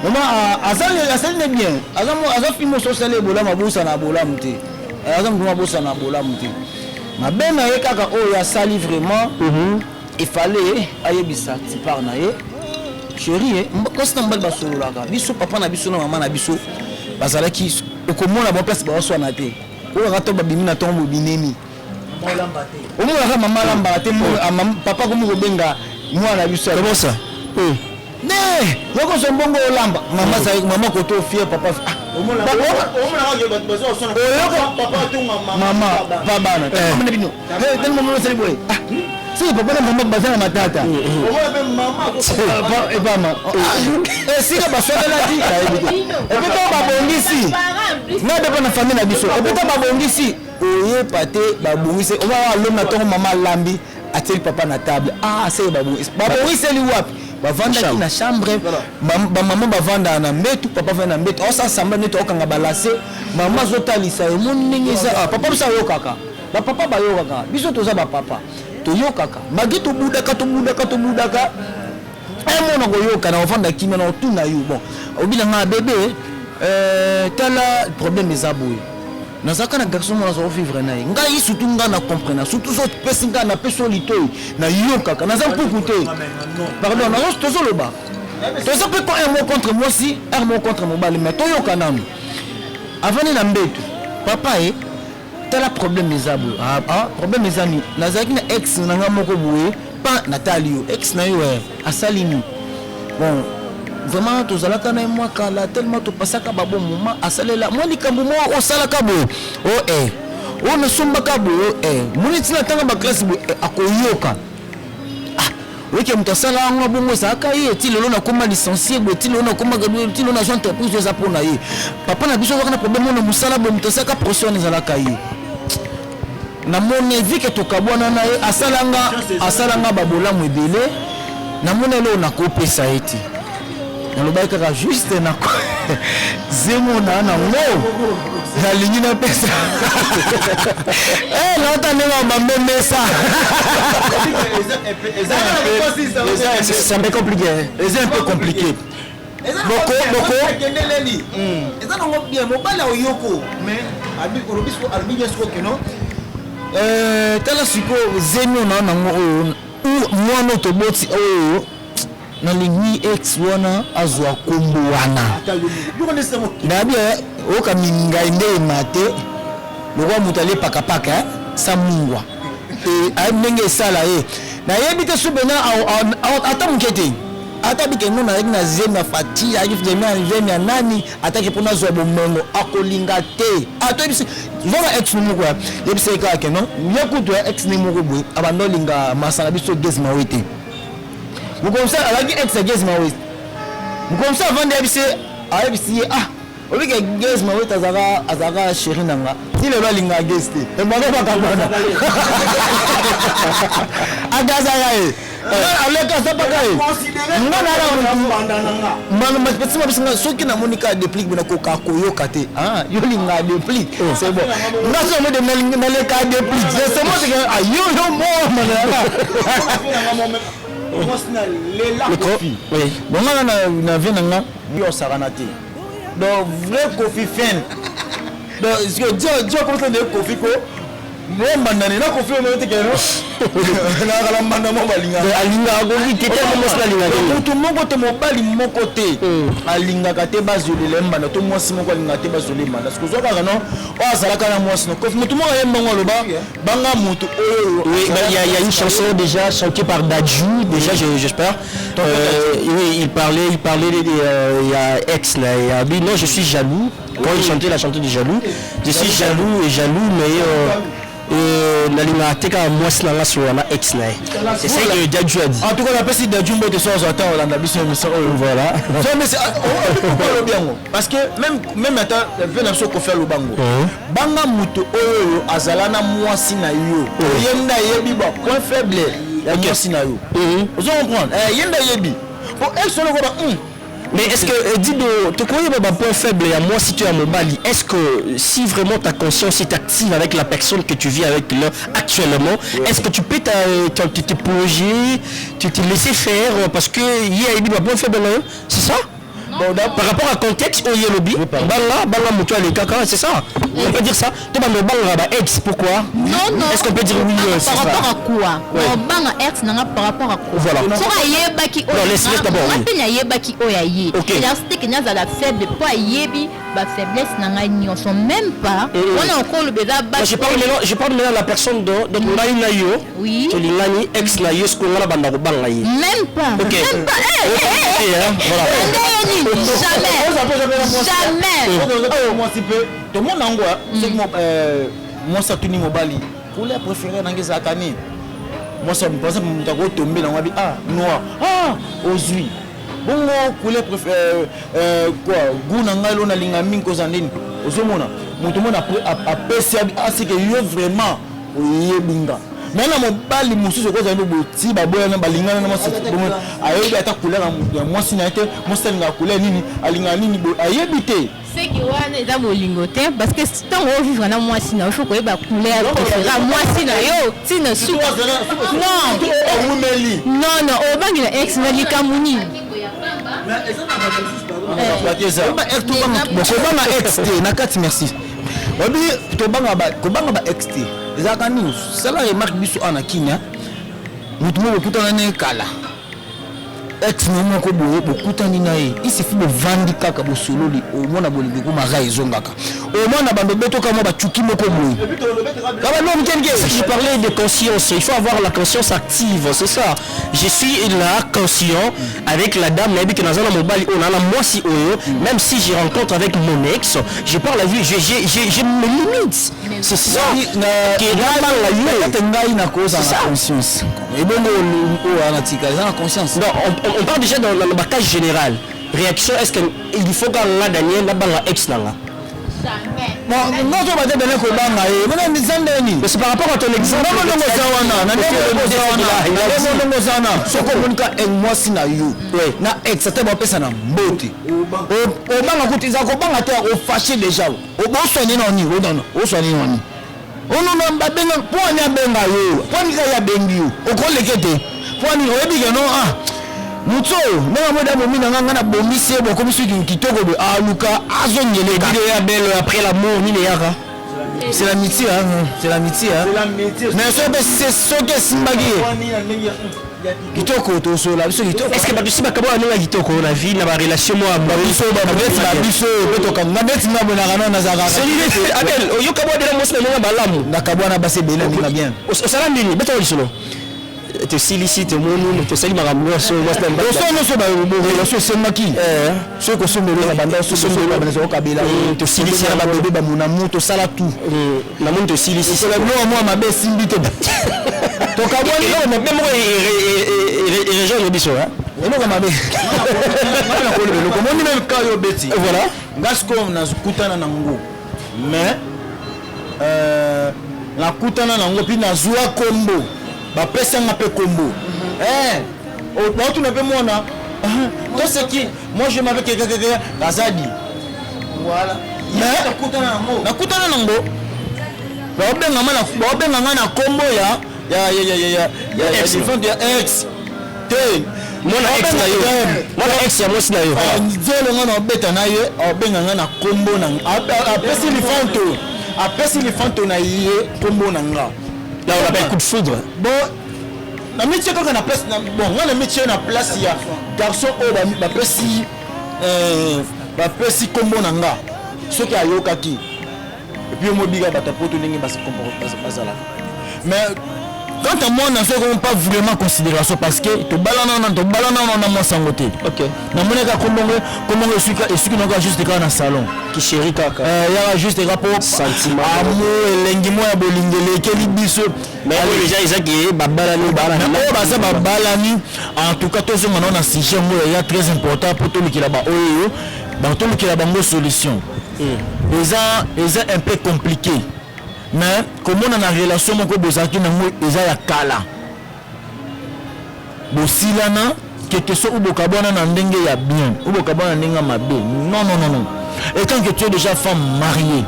Speaker 2: Maman asali bien. Azam fimo so salé bola mabusa na bola mti. Azam kuma bosa na bola mti. Ma bena ye kaka o ya sali vraiment. Il fallait ayebisa ti par na ye. Chérie, quand on va sur la biso papa na biso na maman na biso bazalaki okomona bon place ba so na te ko rato ba bimina tombo binemi o mo la maman lamba te mo papa ko mo benga moi na biso
Speaker 3: Comment ça?
Speaker 2: ne yoko so mbongo lamba maman ko to fier papa o mo la ga ba so so na papa to maman baba na maman bino tel mo sali boy si papa na maman bazana matata o mo maman ko e mama e si ka basola la di e pe to ba bongisi na de na famille na biso e pe to ba bongisi oye pate ba bongisi o ba lo na to maman lambi atel papa na table c'est ba bongisi li wapi bavanda na chambre maman bavanda na mbetu papa vanda na mbetu on s'ensemble neto okanga balase maman zotalisa e moningeza papa sa yo kaka ba papa ba yo kaka biso toza ba papa to yo kaka magi to budaka mona go yo kana ovanda kimia na otuna yo bon obila nga bébé tala problème ezaboué nazaka na garçon mona zo vivre na nga yi surtout nga na comprendre surtout so pesi nga na peso litoy na yo kaka naza mpukuté pardon na zo tozo loba tozo pe ko un mot contre moi si un mot contre mon bali mais to yo kana avant na mbetu papa tala problème ezaboué problème ezani nazaki na ex na nga moko boué pas Natalio ex na yo asalini bon vraiment tozalaka na moi kala tellement to pasaka ba bon moment asalela moi likambo mo o salaka bo o na sombaka bo muni tina tanga ba classe bo akoyoka weke mtasala ngo bongo saka ye ti lelo na koma licencié bo ti lelo na koma ti lelo na son entreprise za pona ye papa na biso na problème na musala bo mtasaka pression ezalaka ye na mone vi ke to kabwana na ye asalanga babola mwebele na mone lo na kopesa eti na lobai kaka juste na zemo na ngo na lingi na pesa lota ne ma memesa c'est un peu compliqué c'est un peu compliqué boko eza nango bien mobala oyoko mais abi orobisko albigesko keno tala siko zemo na nango mwana toboti oyo na lingi ex wana azwa kombo wana na bia oka minga inde mate lokwa mutale pakapaka samungwa ay ndenge sala na yebite subena ata mukete ata bike no na zemi na fati ya zemi ya nani atake pona zwa bomengo akolinga te ato bisi zona ex ni moko yebise ka ke no yakuto ex ni moko boy abando linga masala biso gezma wete mukomsa alaki ex gezma wete mukomsa vande yebise obike gezma wete azaka chéri nanga ile ba linga geste e mbano bakabana agaza yae aleka aza pakaye ngana bisinga soki namonika adéplique bona koka koyoka te yolinga adéplique c'est bon ngaso omede naleka adéplique c'est bon que ayo bon ngana na vie nanga yo sarana te donc vrai Kofi Fen donc est-ce que Dieu comment de Kofi ko mbandani na Kofi on te kero na kala mbanda mo balinga alinga ko vitete mo mosla linga to moko te mobali moko te alinga ka te bazolele mbanda to mwasi moko alinga te bazolele mbanda parce que zo ka non o azalaka na mwasi no Kofi mutu mo yemba ngolo ba banga mutu
Speaker 3: oui il y a une chanson déjà chantée par Dadju déjà j'espère oui il parlait il y a ex là non je suis jaloux quand il chantait la chanson du jaloux je suis jaloux mais nalinga teka mwasi na ngaso wana ex na c'est ça que Dadju a dit
Speaker 2: en tout cas la personne Dadju mbote so azata olanda biso mais voilà mais c'est bien parce que même ata vena so ko faire le bango banga muto oyo azala na mwasi na yo yenda yebi ba point faible ya mwasi na yo vous comprendre yenda yebi pour ex solo ko ba
Speaker 3: mais est-ce que dis-nous, tu connais mon point faible à moi si tu es à Mobali, est-ce que si vraiment ta conscience est active avec la personne que tu vis avec là actuellement, est-ce que tu peux te plonger, te laisser faire parce que il y a un point faible là, c'est ça? Bon, par rapport à contexte, on y est lobby, bala mutua les caca, c'est ça? On peut dire ça? Tu vas me bala ex, pourquoi?
Speaker 4: Non.
Speaker 3: Est-ce qu'on peut dire oui?
Speaker 4: Par rapport à quoi? Bala ex n'a par rapport à quoi?
Speaker 3: Voilà.
Speaker 4: Non,
Speaker 3: laisse d'abord.
Speaker 4: On c'est que nous avons la faible, pas yebi, la faiblesse n'a sont même pas. On a encore le bébé.
Speaker 3: Je parle maintenant de la personne de Maïna yo.
Speaker 4: Oui.
Speaker 3: Tu l'as ex na yo, ce qu'on a banda banga yi.
Speaker 4: Même pas.
Speaker 3: Ok.
Speaker 4: Même pas. Voilà. Jamais.
Speaker 2: Moi si peu. Tout le monde ngwa, c'est moi ça tuni mobali. Couleur préférée nangi zakani. Moi ça me pense que tomber dans wabi noir. Ozui. Bongo couleur préférée quoi goût nangalo na linga minko zandini. Ozomona. Mutu mona a pesi asi que yo vraiment oyebinga. Maintenant mobali mususu ko zando boti baboya na balinga na mwasi bongo ayebi ata couleur ya mwasi na ete mwasi na couleur nini alinga nini ayebi te.
Speaker 4: C'est que wana eza bolingo te parce que tant on vivre na mwasi na faut koyeba couleur préférée mwasi na yo tina su non obangi na ex na likamuni
Speaker 2: kobanga ex te na kati merci obi kobanga ba ex te ezaka nini sala remarque biso ana kinya mutu mo kutana ne kala ex nomo ko boye bokutani na ye il suffit de vandi kaka bo sololi o mona bolingo ko maga ezongaka o mona bando beto kama ba chuki moko boye kaba no mkenke
Speaker 3: je parlais de conscience il faut avoir la conscience active c'est ça je suis là conscient avec la dame nabi que nazana mobali on a la moi si oyo même si je rencontre avec mon ex je parle la vie j'ai mes limites c'est ça que
Speaker 2: la ngai na cause la conscience et bon o ana tika na conscience
Speaker 3: non on parle déjà dans le cas général. Réaction, est-ce qu'il faut qu'on la Daniel la banga ex nanga?
Speaker 4: Jamais.
Speaker 2: Non, tu vas te donner ko banga mais c'est par rapport à ton exemple. Soko monika en moi sina yo. Na ex te ba pesa na mbote. O banga kutiza ko banga te o fâché déjà. O bo soigner noni, o dono. O soigner noni. Ono na babenga po nya benga yo. Po nika ya bengi yo. O ko lekete. Po ni o ebi ke no Muto, na moda momi na nganga na bomisi bo komisi kitoko de aluka azongele
Speaker 3: vidéo ya belle après l'amour ni le yaka.
Speaker 2: C'est l'amitié c'est l'amitié mais c'est ce que simbagi. Kitoko to so la biso kitoko.
Speaker 3: Est-ce que ba biso ba kabo na kitoko na vie na ba relation moi ba
Speaker 2: biso ba biso beto ka na beti na bona kana na zaka.
Speaker 3: C'est Abel, yo kabo de la mosna na ba lamu.
Speaker 2: Na kabo na base bela ni bien.
Speaker 3: O sala nini beto lisolo. Te silicite mon te sali maramlo so wasta mba
Speaker 2: so no so ba relation c'est maki so ko so mbele na banda so ba bezo kabila
Speaker 3: te silicite
Speaker 2: na ba bébé ba mona moto sala tout
Speaker 3: na mon te silicite
Speaker 2: so le moi ma be simbite to kaboni
Speaker 3: no mais même et région biso hein
Speaker 2: et non ma be na ko le ko moni même ka yo beti voilà ngasko na kutana na ngo mais na kutana na ngo pi na zua kombo ba pesa nga pe kombo tu n'as pas mon nom. Tout ce qui, moi je m'avais quelqu'un Kazadi. Voilà. Mais nakutana nango. Babenga na kombo ya défense ya ex.
Speaker 3: Mwana ex na yo. Mwana ex ya mwasi na yo.
Speaker 2: Nzelo ngana obeta na ye, obenga na kombo na. Apesi lifanto na ye kombo na nga.
Speaker 3: Là on appelle coup de foudre.
Speaker 2: Bon, na métier quand na place na bon, na métier na place ya garçon o ba pesi kombo na nga. Soki ayokaki. Et puis mo biga bata poto ndenge basi bazala. Mais quand moi on ne fait pas vraiment considération parce que to balana na moi sangote. OK. Na moneka comment je suis juste dans le salon
Speaker 3: qui chéri kaka.
Speaker 2: Ya juste rapport
Speaker 3: sentiment.
Speaker 2: Amour elengi mo ya bolingele keli biso.
Speaker 3: Mais déjà ils ont babalani
Speaker 2: en tout cas tous on a sujet mo ya très important pour tout le qui là-bas. Dans tout le qui là-bas mo solution. Ils ont un peu compliqué. Mais comment on a une relation avec les gens qui ont ya kala bosilana quelque chose ou bokabona na ndenge ya bien ou bokabona ndenge mabe non et quand que tu es déjà femme mariée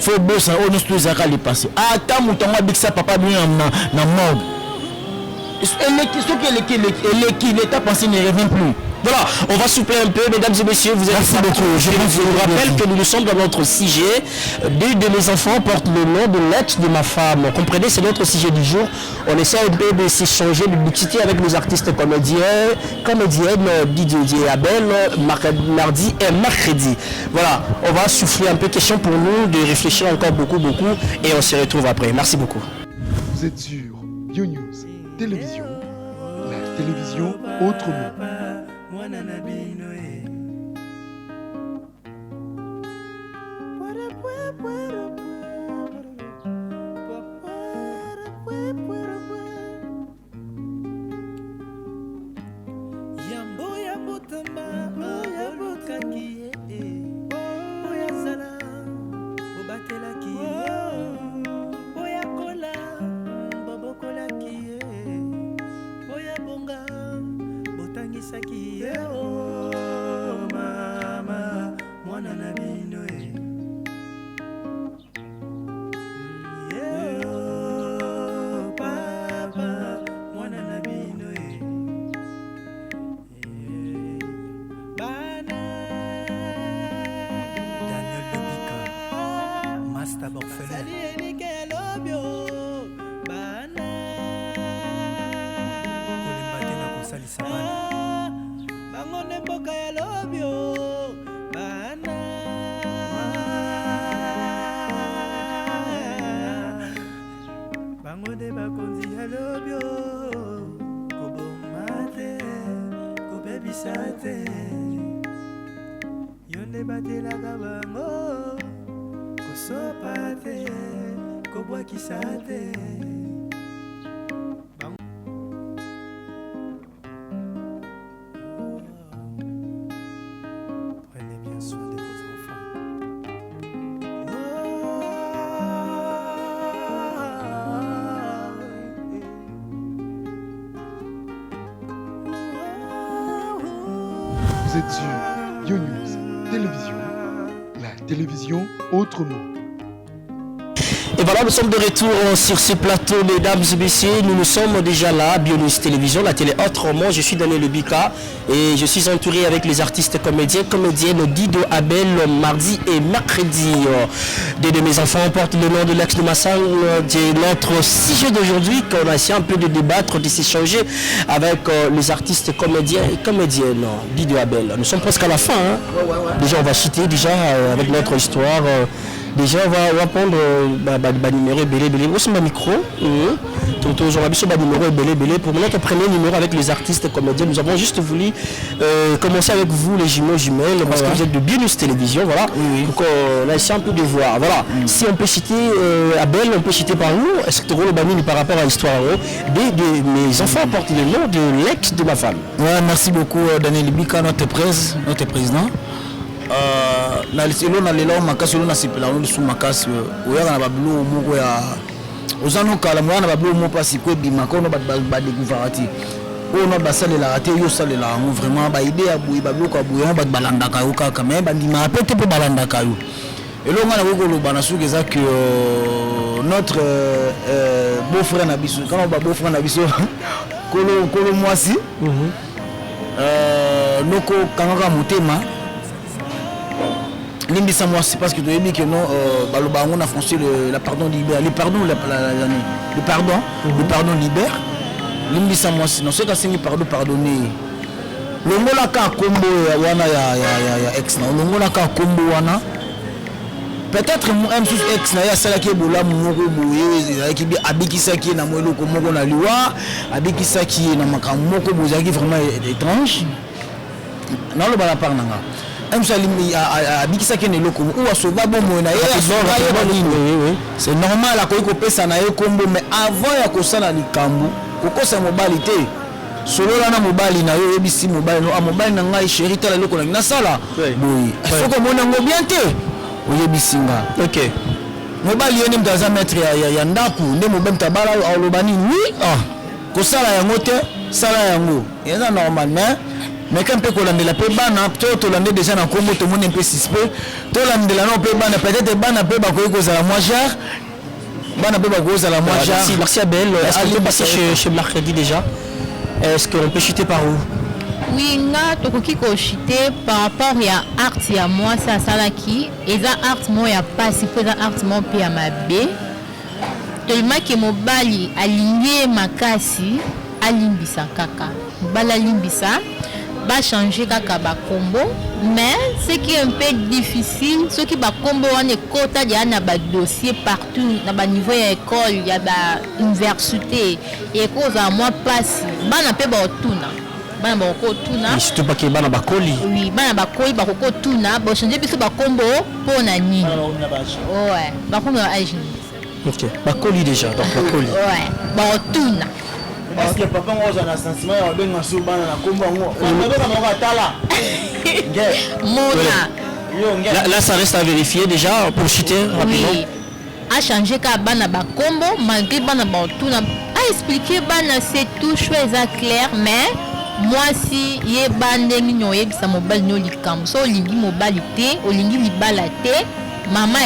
Speaker 2: faut bosser on ne peut pas les passer ata mutonga bikisa papa bien na mode l'état pensé ne revient plus.
Speaker 3: Voilà, on va souffler un peu, mesdames et messieurs, vous êtes beaucoup. Je vous rappelle que nous sommes dans notre sujet. Deux de mes enfants portent le nom de l'ex de ma femme. Comprenez, c'est notre sujet du jour. On essaie un peu de s'échanger, de discuter avec nos artistes comédiennes, Didier Abel, mardi et mercredi. Voilà, on va souffler un peu, question pour nous, de réfléchir encore beaucoup, et on se retrouve après. Merci beaucoup.
Speaker 1: Vous êtes sur BioNews Télévision, la télévision autrement. Vous êtes sur BioNews Télévision, la télévision autrement.
Speaker 3: Et voilà, nous sommes de retour sur ce plateau, mesdames et messieurs. Nous sommes déjà là, BioNews Télévision, la télé autrement. Je suis Daniel Lebika et je suis entouré avec les artistes comédiennes Dido Abel, mardi et mercredi. Deux de mes enfants portent le nom de l'ex de ma salle. C'est notre sujet d'aujourd'hui qu'on a essayé un peu de débattre, de s'échanger avec les artistes comédiens et comédiennes. Dido Abel. Nous sommes presque à la fin. Hein. Déjà, on va chuter déjà avec notre histoire. Déjà, on va prendre numéro belé. Où c'est mon micro? On va biso numéro belé. Pour notre premier numéro avec les artistes comédiens, nous avons juste voulu commencer avec vous, les jumelles, parce que vous êtes de BioNews Télévision, voilà. Donc on a essayé un peu de voir. Voilà. Si on peut citer Abel, on peut citer par nous, est-ce que tu le banni par rapport à l'histoire de mes enfants portent le nom de l'ex de ma femme.
Speaker 2: Ouais, merci beaucoup Daniel Bika, notre président. Na liselo na lelo makasi lo na sipela no su makasi oya na babilo moko ya ozano kala mwana babilo mo pasi ko bima ko no ba découvrir on a basale la raté yo sale la vraiment ba idée à bouy ba bloka bouy on ba balanda ka yo kaka mais ba ndima pété pe balanda ka yo et là on a ko lo bana sou que notre beau-frère Nabiso quand on va beau-frère Nabiso kolo mwasi noko kangaka motema limbisa mwasi parce que tu as dit que non baloba on a français le pardon libère le pardon le pardon libère limbisa mwasi non c'est que pardon pardonner longola ka kombo wana ya ex na longola ka kombo wana peut-être même sous ex na ya sala ki bola moko boye ki bi abikisa ki na mwelo ko moko na liwa abikisa ki na makambo moko boza ki vraiment étrange na lo bala par nanga abikisa ki ne loko ou asoba bomo na c'est normal akoki kopesa na ye kombo mais avant ya kosala likambo kokosa mobali te solola na mobali na yo yebisi mobali no mobali na ngai chéri tala loko na sala boye soko mona ngo bien te oyebisinga ok mobali yene mtaza maître ya ndaku nde mobali tabala alobani oui kosala yango te sala yango eza normal mais quand peut kolandela pe bana to lande déjà na kombo to mona un peu suspect to landela no pe bana peut-être bana pe ba koyi kozala moins cher bana pe ba kozala moins cher
Speaker 3: merci Abel est-ce qu'on peut passer chez Mercredi déjà est-ce qu'on peut chuter par où
Speaker 4: oui nga tokoki ko chuter par rapport ya art ya moi ça salaki eza art mo ya pasi pe eza art mo pe ya mabe tellement que mobali aligné makasi alimbisa kaka mobali alimbisa ba changer kaka ba combo mais ce qui est un peu difficile ce qui ba combo on est kota ya na ba dossier partout na ba niveau ya école ya ba université et cause à moi passe bana pe ba otuna bana ba ko tuna
Speaker 3: surtout pas que bana ba koli
Speaker 4: oui bana ba koli ba ko tuna ba changer biso ba combo pona nini ouais ba combo ya âge
Speaker 3: ok ba koli déjà donc ba koli
Speaker 4: ouais ba otuna
Speaker 2: est-ce que papa ngoza na sentiment ya benga so bana na komba ngo on va pas tala
Speaker 4: mona
Speaker 3: là ça reste à vérifier déjà pour chuter rapidement
Speaker 4: oui a changer ka bana ba combo malgré bana ba otuna a expliquer bana c'est tout chose clair mais moi si ye bande nyo yebisa mobali nyo likambo so olingi mobali te olingi libala te mama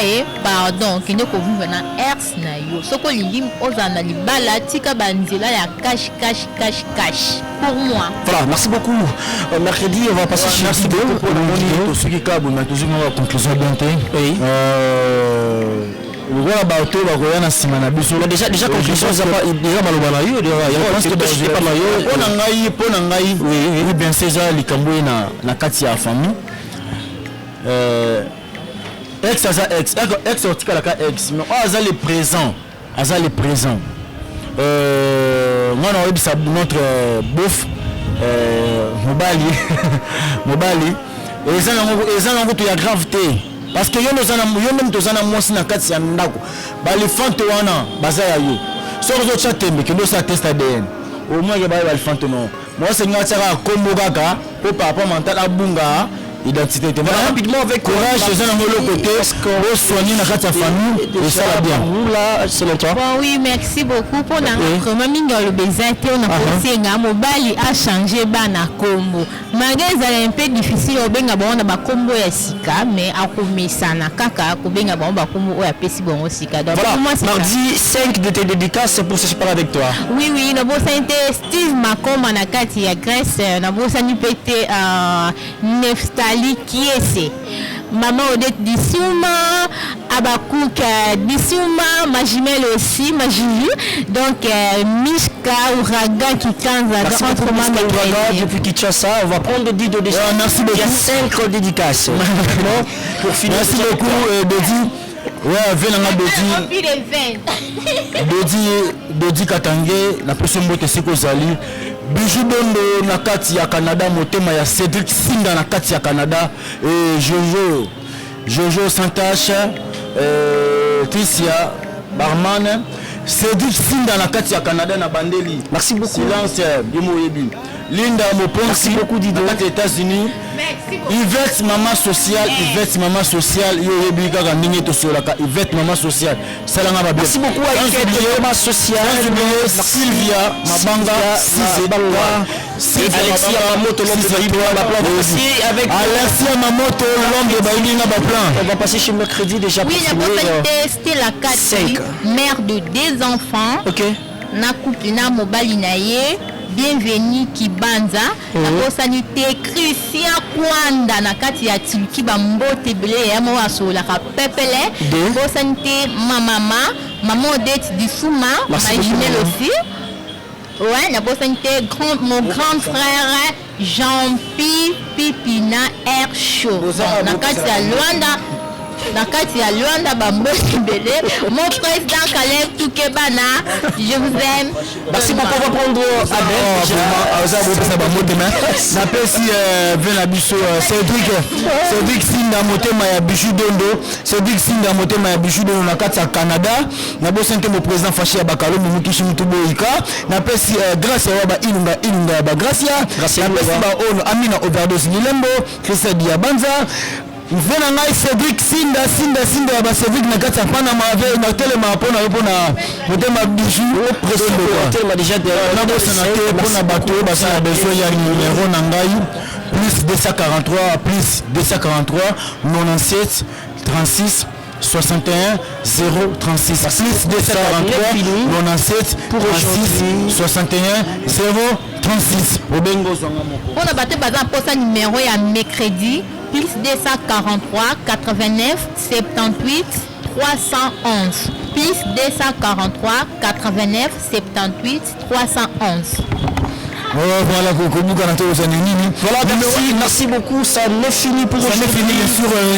Speaker 4: pardon kende ko vivre na ex na yo soko olingi ozana libala tika banzela ya cash pour moi
Speaker 3: voilà merci beaucoup Mercredi on va passer chez
Speaker 2: merci beaucoup pour le ce qui cabo na toujours ma conclusion bien te
Speaker 3: oui
Speaker 2: voilà bato ba koya na sima na biso
Speaker 3: déjà conclusion ça pas déjà maloba na yo je pense que tu pas na yo
Speaker 2: pona ngai oui bien c'est ça likambo na kati ya famille ex otikala ka ex mais aza le présent mwana oyebisa notre bof mobali eza nango to ya grave te parce que yo même tozana mwasi na kati ya ndako balifante wana baza ya yo soki ozotya tembe kende osala test ADN au moins ke baye balifante no mwasi nga tiaka kombo kaka po papa mental abunga identité
Speaker 3: rapidement avec
Speaker 2: courage c'est un angle côté pour soigner la carte famille et ça va bien
Speaker 3: là selon toi
Speaker 4: bon oui merci beaucoup pour notre mamie dans le bezate on a pensé nga mobali a changé bana kombo malgré ça un peu difficile au benga bon ba kombo ya sika mais akomesa na kaka ko benga bon ba kombo o ya pesi bon sika donc
Speaker 3: voilà mardi 5 de tes dédicaces pour ce parler avec toi
Speaker 4: oui na bo santé Steve Makoma na kati ya Grèce na bo sani pété Neftali Kiese maman Odette Dissouma Abakouk Dissouma Majimel aussi Majivu donc Mishka Ouraga Kikanza
Speaker 3: merci beaucoup Mishka Ouraga depuis Kinshasa on va prendre Dido déjà
Speaker 2: merci beaucoup
Speaker 3: il y a 5 dédicaces pour finir
Speaker 2: merci beaucoup Dodi ouais venanga Dodi Katange la personne mbote siko zali Bijou Bondo na kati ya Canada motema ya Cédric Sinda na kati ya Canada et Jojo Santache Tricia Barman Cédric Sinda na kati ya Canada na bandeli
Speaker 3: merci beaucoup
Speaker 2: silence Bimo Yebi Linda Moponsi beaucoup d'idées aux États-Unis Yvette maman sociale yo yebi kaka ndenge to solaka Yvette maman sociale salanga ba
Speaker 3: merci beaucoup à Yvette maman sociale
Speaker 2: Sylvia Mabanga
Speaker 3: Alexis Yamamoto, l'homme de Baïlinga Baplan. On va passer avec
Speaker 2: Alexis Yamamoto, l'homme de Baïlinga Baplan.
Speaker 3: On va passer chez mercredi déjà pour
Speaker 4: Oui, la c'était la 4 mère de 2 enfants.
Speaker 3: Ok.
Speaker 4: Na couple na mobali na ye. Bienvenue Kibanza. Na posanité Christian Kwanda na kati ya Tilki bambote bele ya mo asola ka pepele. Posanité maman Odette Dissouma, ma jumelle aussi. Ouais, la posanité mon grand frère Jean-Pi Pipina Air Show. Na kati ya Luanda. Na kati ya Luanda bambote bele. Mon président Caleb Toukebana, je vous aime.
Speaker 3: Merci beaucoup, on va prendre
Speaker 2: Cédric Sinda motema ya Bijou Dondo, Cédric Sinda motema ya Bijou Dondo na kati ya Canada. Na bosanke mo président Fachi ya Bakalo Mukishi Mutuboika. Na pesi grâce ya ba inunga ba Gracia. Na pesi ba ono Amina Overdose Nilembo, Christian Diabanza. Mvena ngai Cédric Sinda ya ba Cédric na kati ya Panama avec na telema pona motema Bijou président
Speaker 3: telema déjà
Speaker 2: na bosanate pona bato basala besoin ya numéro na ngai plus 243 plus 243 97 36 61 036 plus 243 97 36 61 036 Obengo zonga moko.
Speaker 4: On a battu bazan posa numéro ya mercredi plus 243 89 78 311 plus 243 89 78 311.
Speaker 2: Voilà,
Speaker 3: voilà, merci beaucoup. Ça n'est fini pour aujourd'hui.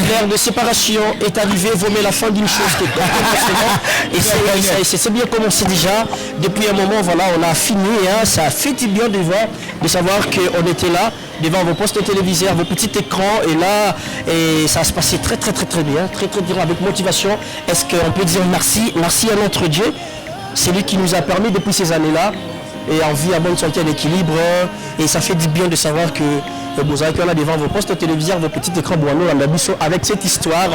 Speaker 3: L'ère de séparation est arrivée. Vous mettez la fin d'une chose qui est et c'est bien commencé déjà. Depuis un moment, voilà, on a fini. Hein, ça a fait du bien de savoir qu'on était là devant vos postes téléviseurs, vos petits écrans, et là, et ça se passait très bien, très bien, avec motivation. Est-ce qu'on peut dire merci à notre Dieu, c'est lui qui nous a permis depuis ces années-là, et en vie, à bonne santé, à l'équilibre, et ça fait du bien de savoir que vous avez là devant vos postes téléviseurs, vos petits écrans avec cette histoire.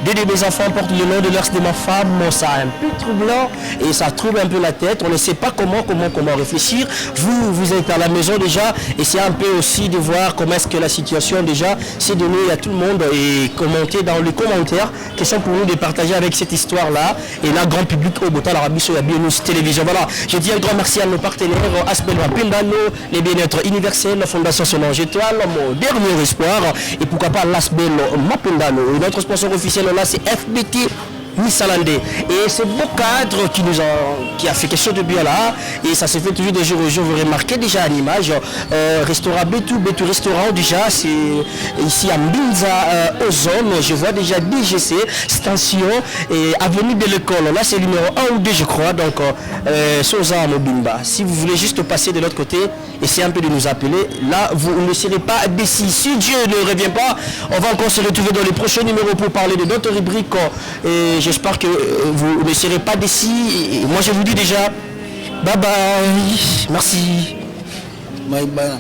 Speaker 3: Deux de mes enfants portent le nom de l'ex de ma femme. Ça a un peu troublant et ça trouble un peu la tête. On ne sait pas comment réfléchir. Vous êtes à la maison déjà, et c'est un peu aussi de voir comment est-ce que la situation déjà s'est donnée à tout le monde et commenter dans les commentaires. Question pour nous de partager avec cette histoire-là. Et là, grand public au Botal Arabie sur la BNUS Télévision. Voilà, je dis un grand merci à nos partenaires, Aspel Mapendano, les bien-être universels, la Fondation Solange Étoile, mon dernier espoir, et pourquoi pas l'Asbel Mapendano. Et notre sponsor officiel là, c'est FBT Nissalandé. Et c'est beau cadre qui a fait quelque chose de bien là, et ça s'est fait toujours de jour au jour. Vous remarquez déjà à l'image, restaurant Betu restaurant déjà, c'est ici à Mbinza aux zones. Je vois déjà DGC station et avenue de l'école. Là c'est numéro 1 ou 2 je crois. Donc Soza Mobimba. Si vous voulez juste passer de l'autre côté, essayez un peu de nous appeler. Là vous ne serez pas décis. Si Dieu ne revient pas, on va encore se retrouver dans les prochains numéros pour parler de d'autres rubriques. Et j'espère que vous ne serez pas décis. Moi je vous dis déjà bye bye, merci.
Speaker 2: Bye bye.